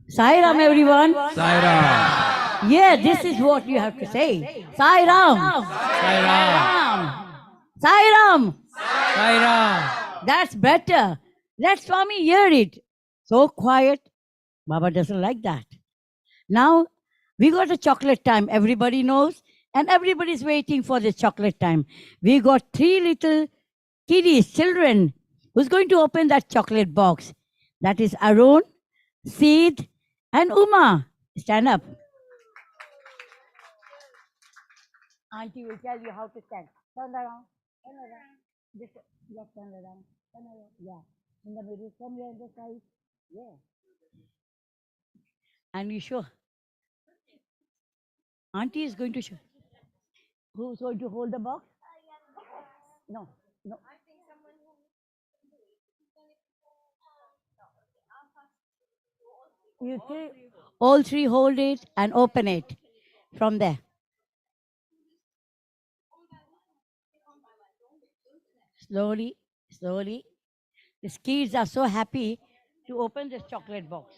Sai Ram, everyone. Sai Ram. Yeah, this is what you have to say. Sai Ram. Sai Ram. Sai Ram. Sai Ram. That's better. Let Swami hear it. So quiet. Baba doesn't like that. Now we got a chocolate time. Everybody knows, and everybody's waiting for the chocolate time. We got 3 little kiddies, children, who's going to open that chocolate box. That is Arun, Sid, and Uma. Stand up. Auntie will tell you how to stand. Turn around. Turn around. This, yeah, turn around. Turn around. Yeah. In the middle, come here on the side. Yeah. And you show. Auntie is going to show. Who's going to hold the box? No, no. You three, all 3 hold it and open it from there. Slowly, slowly. These kids are so happy to open this chocolate box.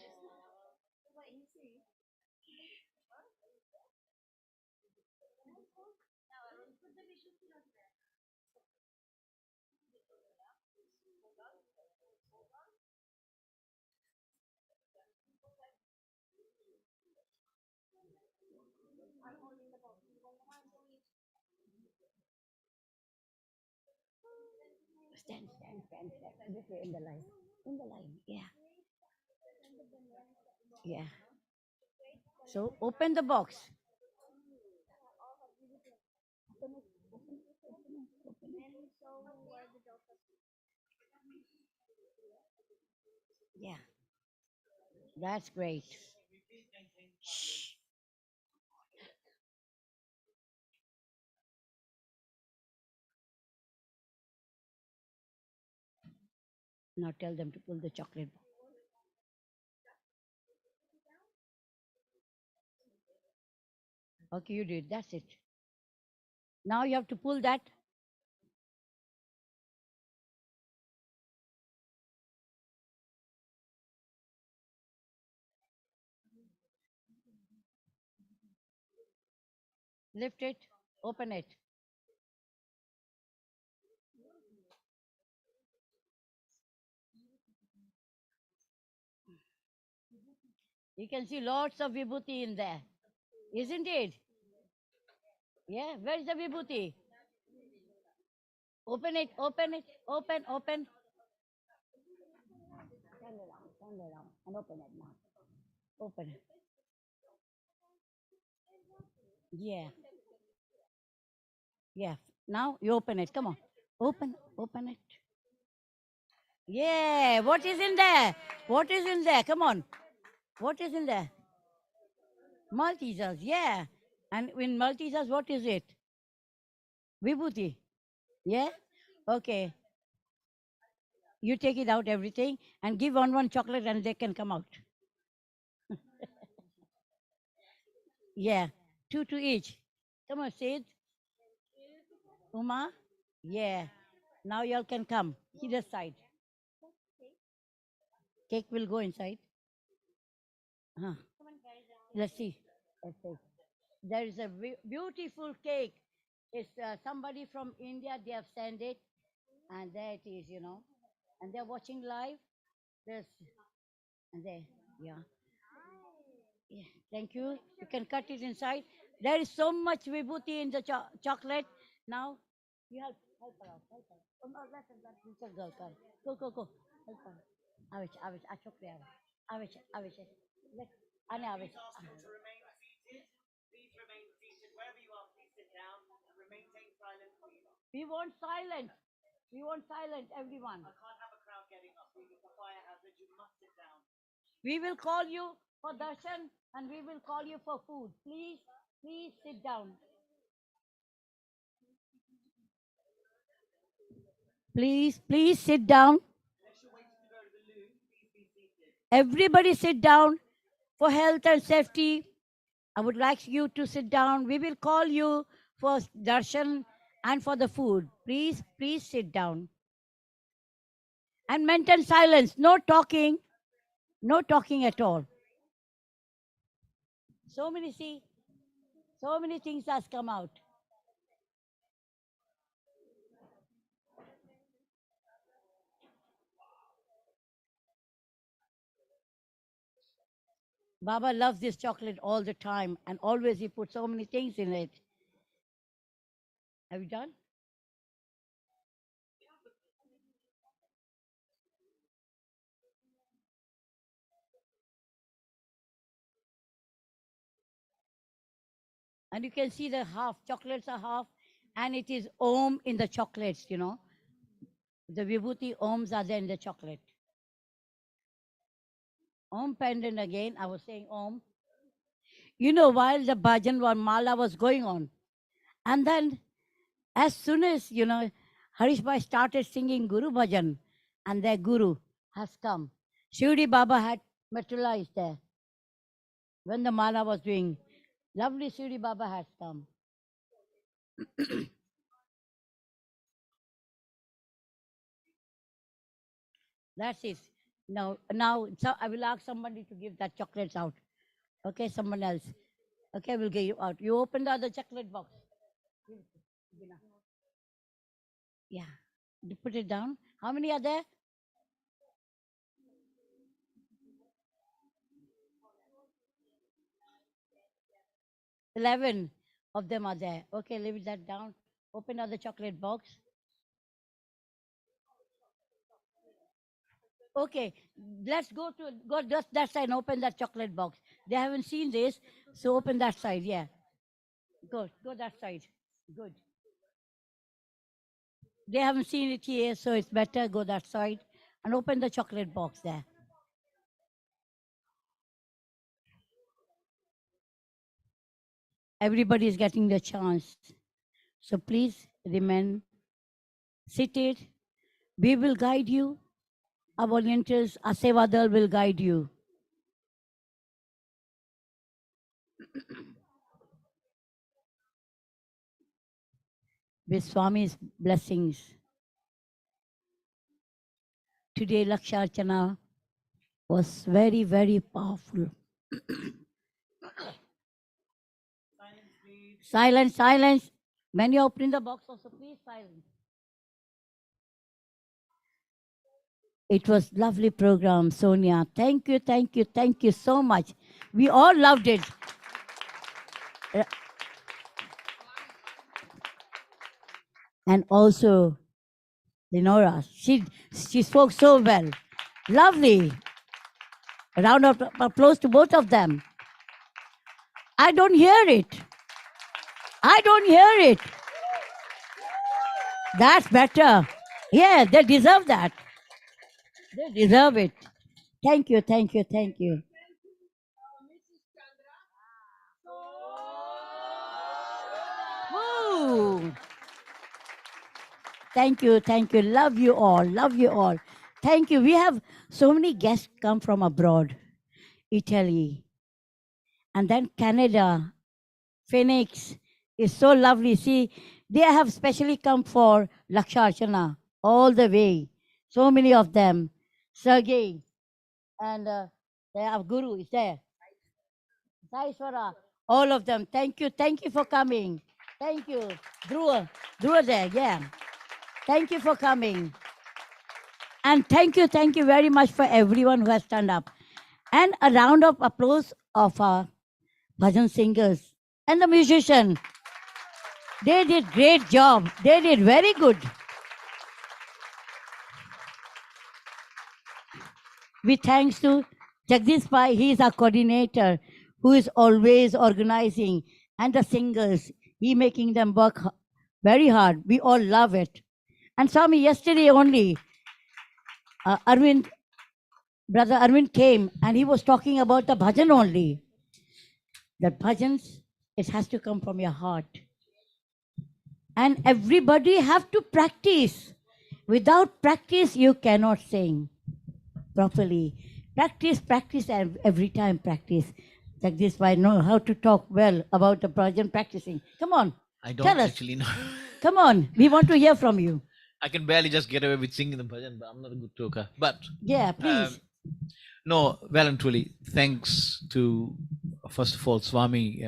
Stand, stand, stand, stand. This way in the line. In the line, yeah. Yeah. So open the box. Yeah. That's great. Shh. Now tell them to pull the chocolate box. Okay, you did. That's it. Now you have to pull that. Lift it. Open it. You can see lots of vibhuti in there. Isn't it? Yeah. Where's the vibhuti? Open it. Open it. Open. Open. Turn around and open it now. Open it. Yeah. Yeah. Now you open it. Come on. Open it. Yeah. What is in there? What is in there? Come on. What is in there? Maltesers. Yeah. And in Maltesers, what is it? Vibhuti. Yeah. Okay. You take it out, everything, and give one chocolate, and they can come out. Yeah. 2 to each. Come on, Sid. Uma. Yeah. Now y'all can come. Either side. Cake will go inside. Huh. Let's see. Let's see. There is a beautiful cake. It's somebody from India. They have sent it, and there it is. And they're watching live. There's and there. Yeah. Yeah. Thank you. You can cut it inside. There is so much vibhuti in the chocolate. Now you help her out. Help her. Oh, no, let little girl come. Go. Help her. Avish, achokre Avish. Let Ane Avish. We want silence. We want silence, everyone. We will call you for darshan and we will call you for food. Please sit down. Please sit down. Everybody sit down for health and safety. I would like you to sit down. We will call you for darshan and for the food. Please sit down. And maintain silence. No talking. No talking at all. So many things has come out. Baba loves this chocolate all the time, and always he puts so many things in it. Have you done? And you can see the half, chocolates are half, and it is Om in the chocolates, you know. The Vibhuti Oms are there in the chocolate. Om pendant again, I was saying Om. You know, while the bhajan or mala was going on, and then as soon as, you know, Harish Bhai started singing Guru Bhajan, and their Guru has come. Shivdi Baba had materialized there. When the mala was doing, lovely Shivdi Baba has come. That's it. Now, so I will ask somebody to give that chocolates out. Okay, someone else. Okay, we'll get you out. You open the other chocolate box. Yeah. You put it down. How many are there? $11 of them are there. Okay, leave that down. Open other chocolate box. Okay, let's go just that side and open that chocolate box. They haven't seen this, so open that side. Yeah, go that side. Good. They haven't seen it here, so it's better go that side and open the chocolate box there. Everybody is getting the chance, so please remain seated. We will guide you. Our volunteers, our Sevadal will guide you. With Swami's blessings. Today, Laksharchana was very, very powerful. Silence. When you open the box, also please silence. It was lovely program, Sonia. Thank you so much. We all loved it. And also, Lenora, she spoke so well. Lovely. A round of applause to both of them. I don't hear it. That's better. Yeah, they deserve that. They deserve it. Thank you. Woo. Thank you. Love you all. Thank you. We have so many guests come from abroad. Italy. And then Canada. Phoenix is so lovely. See, they have specially come for Laksharchana all the way. So many of them. Sergey. And they have Guru is there. Saiswara. All of them. Thank you for coming. Thank you. Dhruva there, yeah. Thank you for coming. And thank you very much for everyone who has turned up. And a round of applause of our bhajan singers and the musician. They did great job. They did very good. With thanks to Jagdish Pai, he is our coordinator, who is always organizing, and the singers, he making them work very hard. We all love it. And Swami, yesterday only, Brother Arvind came and he was talking about the bhajan only. That bhajans, it has to come from your heart. And everybody have to practice. Without practice, you cannot sing properly. Practice, practice, and every time practice. Like this, I know how to talk well about the Bhajan practicing. Come on, I don't tell us. actually know. Come on, we want to hear from you. I can barely just get away with singing the bhajan, but I'm not a good talker. But Yeah, please. no, well and truly, thanks to, first of all, Swami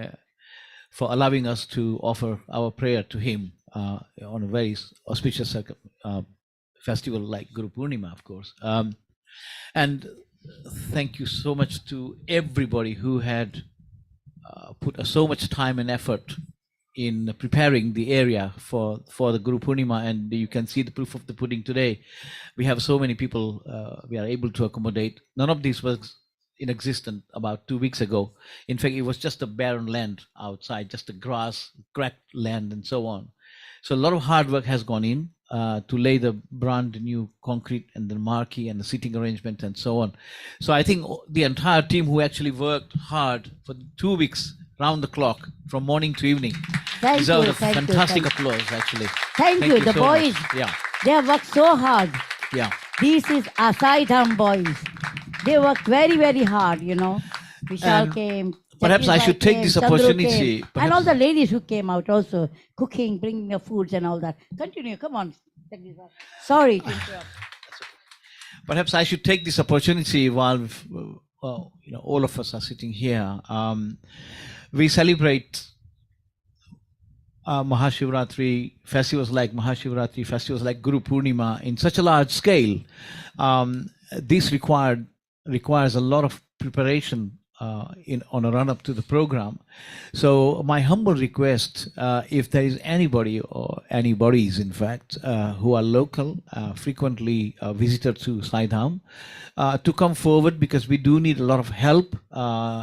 for allowing us to offer our prayer to him on a very auspicious festival like Guru Purnima, of course. And thank you so much to everybody who had put so much time and effort in preparing the area for the Guru Purnima, and you can see the proof of the pudding today. We have so many people we are able to accommodate. None of this was in existence about 2 weeks ago. In fact, it was just a barren land outside, just a grass, cracked land, and so on. So a lot of hard work has gone in to lay the brand new concrete and the marquee and the seating arrangement and so on. So I think the entire team who actually worked hard for 2 weeks round the clock from morning to evening deserve a fantastic applause, actually. Thank you. The so boys, much. Yeah, they have worked so hard. yeah. This is Sai Dham boys. They worked very, very hard, you know. Vishal And came. perhaps I Jagdish should take came, this Chandru opportunity. came, and all the ladies who came out also, cooking, bringing the foods and all that. Continue, come on. Jagdish bhai. Sorry to interrupt. Perhaps I should take this opportunity while all of us are sitting here. We celebrate Mahashivratri, festivals like Mahashivratri, festivals like Guru Purnima in such a large scale. This requires a lot of preparation on a run up to the program. So my humble request, if there is anybody or anybody's in fact who are local, frequently visited to Sai Dham, to come forward, because we do need a lot of help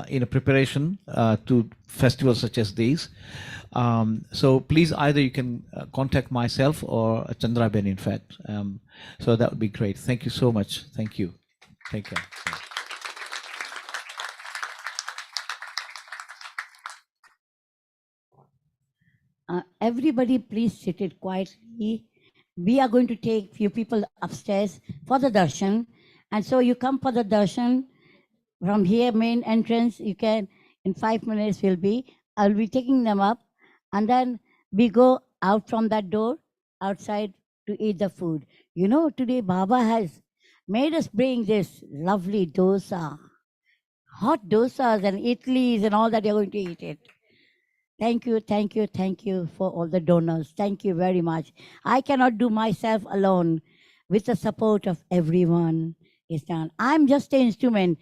in a preparation to festivals such as these. So please, either you can contact myself or Chandra Ben, in fact. So that would be great. Thank you so much. Thank you. Thank you. Everybody, please sit it quietly. We are going to take few people upstairs for the darshan. And so you come for the darshan from here, main entrance. You can, in 5 minutes, I'll be taking them up. And then we go out from that door, outside to eat the food. You know, today Baba has made us bring this lovely dosa, hot dosas and idlis and all that. You're going to eat it. Thank you, thank you, thank you for all the donors. Thank you very much. I cannot do myself alone. With the support of everyone is done. I'm just an instrument.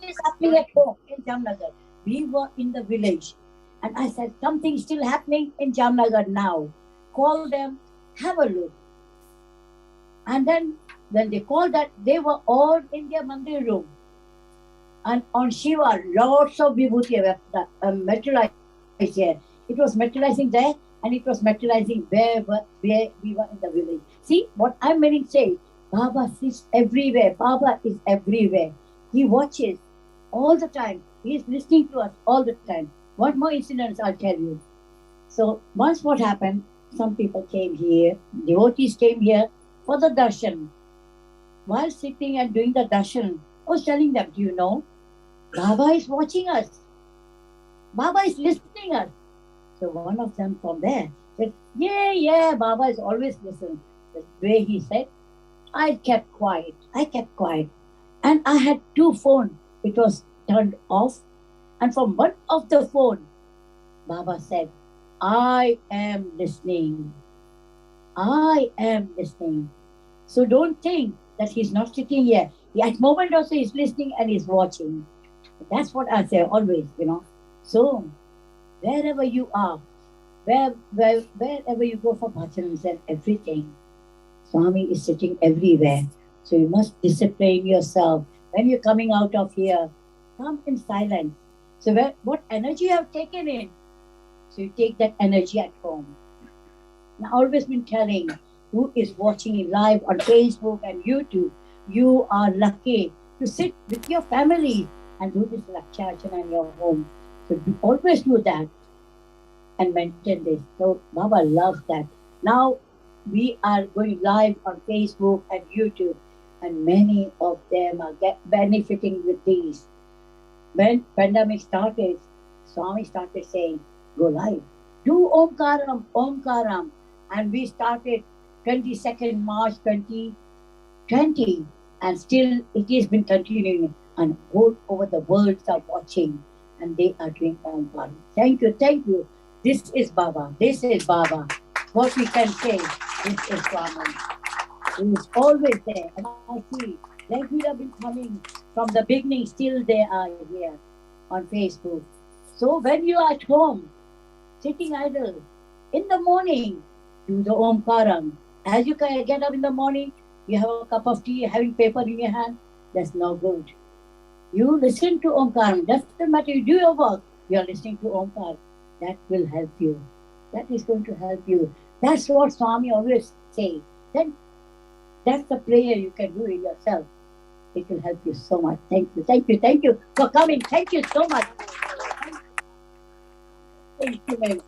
is happening at home in Jamnagar. We were in the village. And I said, something still happening in Jamnagar now. Call them, have a look. And then when they called that, they were all in their mandir room. And on Shiva, lots of vibhuti materialized here. It was materializing there, and it was materializing where we were in the village. See, what I'm meaning to say, Baba sits everywhere. Baba is everywhere. He watches all the time. He is listening to us all the time. One more incident I'll tell you. So once what happened, some people came here, devotees came here for the darshan. While sitting and doing the darshan, I was telling them, do you know, Baba is watching us. Baba is listening us. So one of them from there said, yeah, Baba is always listening. The way he said, I kept quiet. And I had two phones. It was turned off. And from one of the phone, Baba said, I am listening. So don't think that he's not sitting here. At moment also he's listening and he's watching. That's what I say always, So wherever you are, wherever you go for bhajans and everything, Swami is sitting everywhere. So you must discipline yourself. When you're coming out of here, come in silence. So what energy you have taken in, so you take that energy at home. And I've always been telling who is watching live on Facebook and YouTube, you are lucky to sit with your family and do this Laksha Archana in your home. So always do that and maintain this. So Baba loves that. Now we are going live on Facebook and YouTube, and many of them are benefiting with these. When pandemic started, Swami started saying, go live. Do Omkaram. And we started 22nd March 2020. And still it has been continuing. And all over the world are watching. And they are doing Omkaram. Thank you. This is Baba. What we can say, this is Swami. He is always there. And I see, like we have been coming from the beginning, still they are here on Facebook. So when you are at home, sitting idle, in the morning, do the Omkaram. As you get up in the morning, you have a cup of tea, having paper in your hand, that's no good. You listen to Omkaram. Doesn't matter, you do your work, you are listening to Omkar. That will help you. That is going to help you. That's what Swami always say. Then that's the prayer you can do in yourself. It will help you so much. Thank you for coming. Thank you so much. Instrument.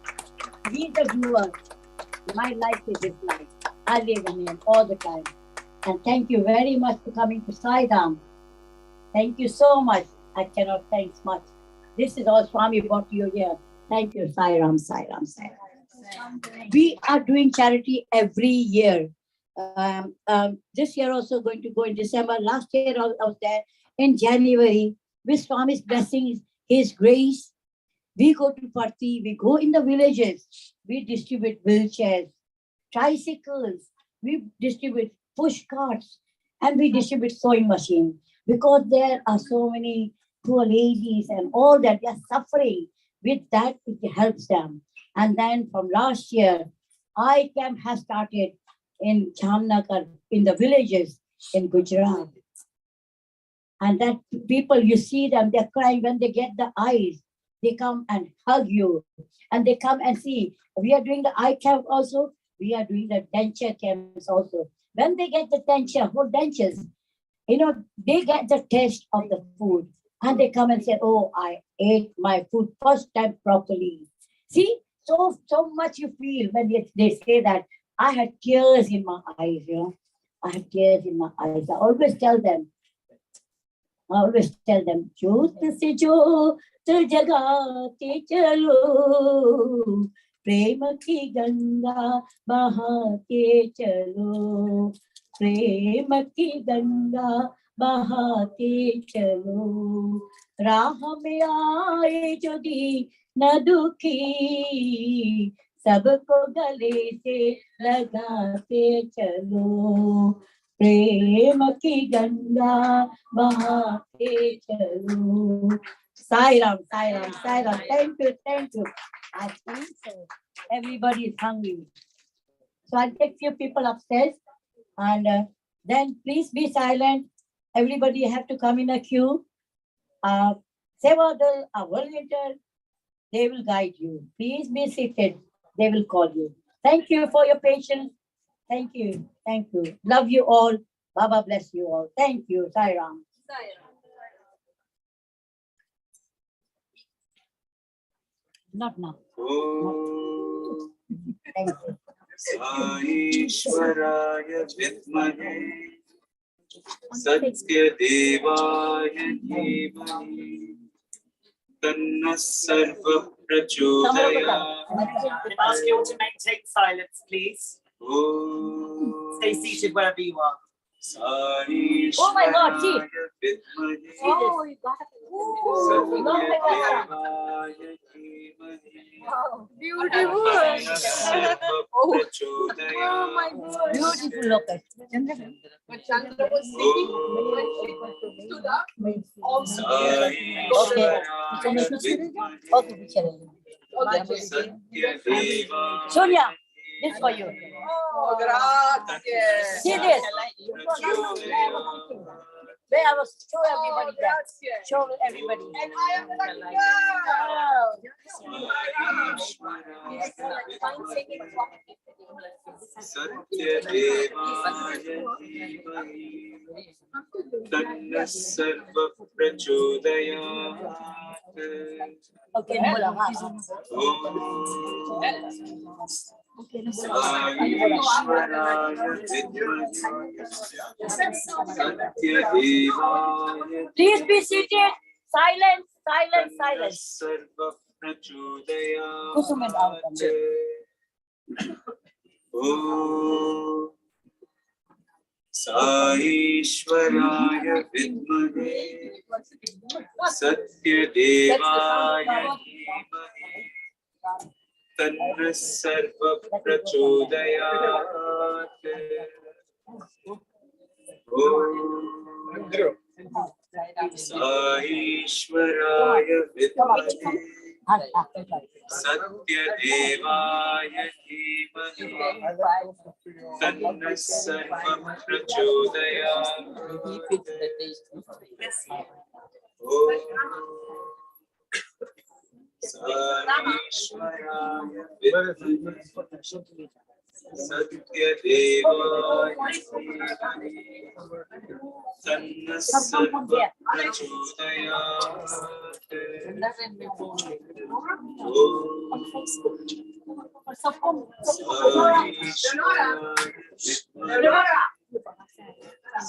Be the viewer. My life is this life. I live in it all the time. And thank you very much for coming to Sai Dham. Thank you so much. I cannot thank much. This is all Swami brought you here. Thank you, Sai Ram. We are doing charity every year. This year also going to go in December. Last year I was there in January. With Swami's blessings, His grace, we go to Parthi, we go in the villages, we distribute wheelchairs, tricycles, we distribute push carts, and we distribute sewing machines. Because there are so many poor ladies and all that, they are suffering. With that, it helps them. And then from last year, iCamp has started in Jamnagar, in the villages in Gujarat. And that people, you see them, they're crying when they get the eyes. They come and hug you. And they come and see. We are doing the eye camp also. We are doing the denture camps also. When they get the denture, whole dentures, they get the taste of the food. And they come and say, oh, I ate my food first time properly. See, so much you feel when they say that. I had tears in my eyes, I had tears in my eyes. I always tell them, Jyot se jyot jagate chalo, prema ki ganga bahate chalo, prema ki ganga bahate chalo, raah mein aaye jo din na dukhi, सबको गले से लगाते चलो, प्रेम की गंगा बहाते चलो. Sai Ram, Sai Ram, Sai Ram. Thank you, thank you. I think so. Everybody is hungry. So I'll take few people upstairs, and then please be silent. Everybody have to come in a queue. Sevadal, our volunteer, they will guide you. Please be seated. They will call you. Thank you for your patience. Thank you. Thank you. Love you all. Baba bless you all. Thank you. Sai Ram. Not now. Thank you. ईश्वराय विद्महे सत्यदेवाय धीमहि तन्नः सर्वः प्रचोदयात्. Ask you all to maintain silence, please. Stay seated wherever you are. Oh my God, see. Oh, you got it. Beautiful. Oh my God. Beautiful location. When Chandra was singing, when she stood up, Sonia, this for you. Oh, gracias. See this. Where I was show everybody that. Show everybody. And I am the तन्नः सर्वः प्रचोदयात्. Okay, please be seated. Silence, silence, silence. साईश्वराय विद्महे सत्यदेवाय धीमहि तन्नः सर्वः प्रचोदयात्. साईश्वराय विद्महे सत्यदेवाय धीमहि तन्नः सर्वः प्रचोदयात्. साईश्वराय विद्महे सत्यदेवाय धीमहि तन्नः सर्वः प्रचोदयात्.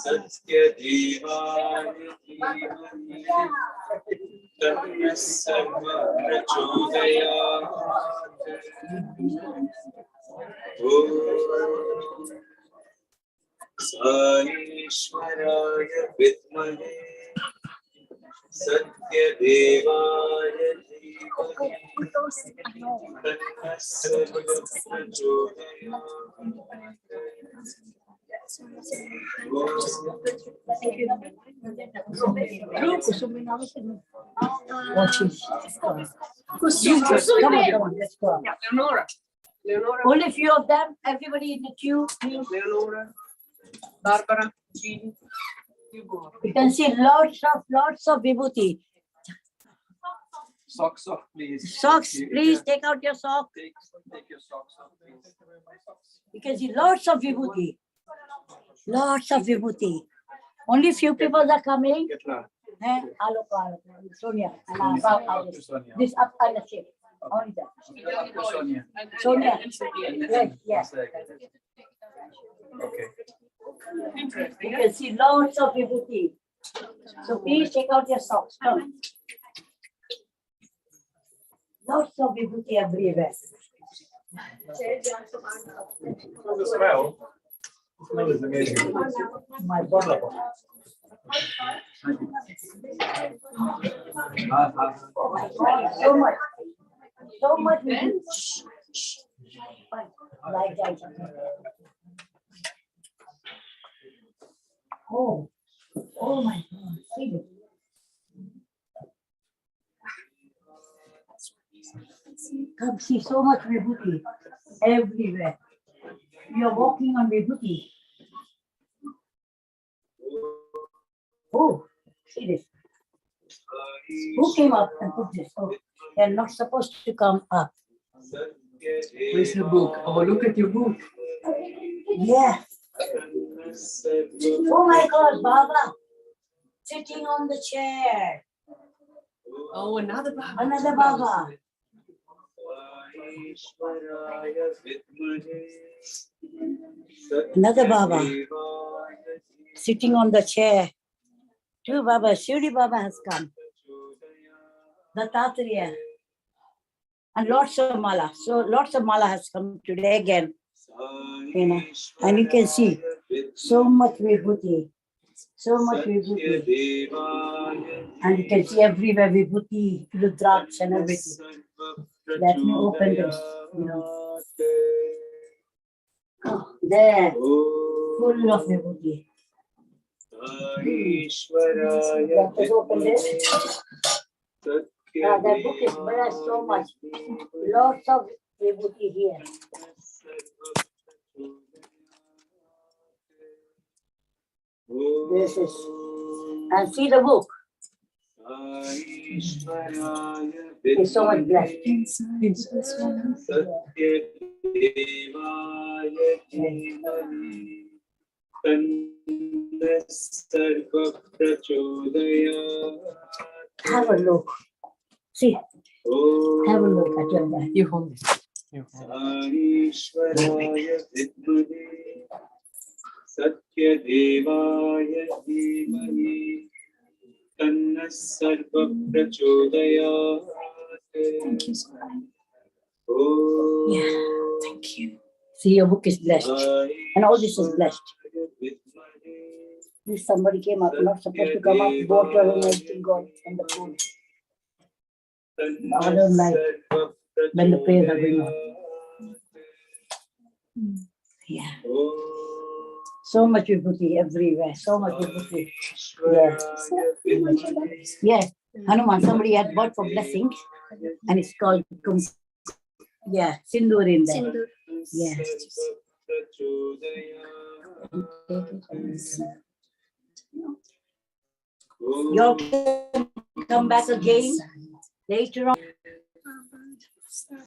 सत्यदेवाय धीमहि तन्नः सर्वः प्रचोदयात्. साईश्वराय विद्महे सत्यदेवाय धीमहि तन्नः सर्वः Leonora. Only few of them. Everybody in the queue, please. Leonora, Barbara, Jean, you go. You can see lots of vibhuti. Socks off, please. Socks, please take out your sock. Take your socks off, please. You can see lots of vibhuti. Lots of vibhuti. Only few people are coming. Alok, Sonia, and this up and the shape. Only that. Sonia. Yes. Okay. You can see lots of vibhuti. So please take out your socks. Come. Lots of vibhuti everywhere. The smell. The smell is amazing. My God. So much vibhuti. Like that. Oh, oh my God. See this? Come see so much vibhuti everywhere. You are walking on vibhuti. Oh, see this. Who came up and put this? Oh, they're not supposed to come up. Where's your book? Oh, look at your book. Yeah. Oh my God, Baba. Sitting on the chair. Oh, another Baba. Another Baba. Another Baba. Sitting on the chair. Two Baba. Shivdi Baba has come. Dattatreya. And lots of mala. So lots of mala has come today again. You know. And you can see so much vibhuti. So much vibhuti. And you can see everywhere vibhuti, rudraks and everything. Let me open this. You know. Oh, there. Full of vibhuti. Let us open this. That book is very so much. Lots of vibhuti here. This is, and see the book. It's so much blessed. Have a look. See, have a look at your back. You hold this. You hold it. Satya Devaya Dhimani Tanna Sarva Prachodayat. Thank you so much. Yeah, thank you. See, your book is blessed. And all this is blessed. If somebody came up, not supposed to come up, water and everything gone and the food. I don't like when the prayers are going on. Yeah. So much vibhuti everywhere. So much vibhuti. Yeah. Yes. Hanuman, somebody had bought for blessings and it's called yeah, Sindur in there. Sindur. Yeah. You all can come back again later on.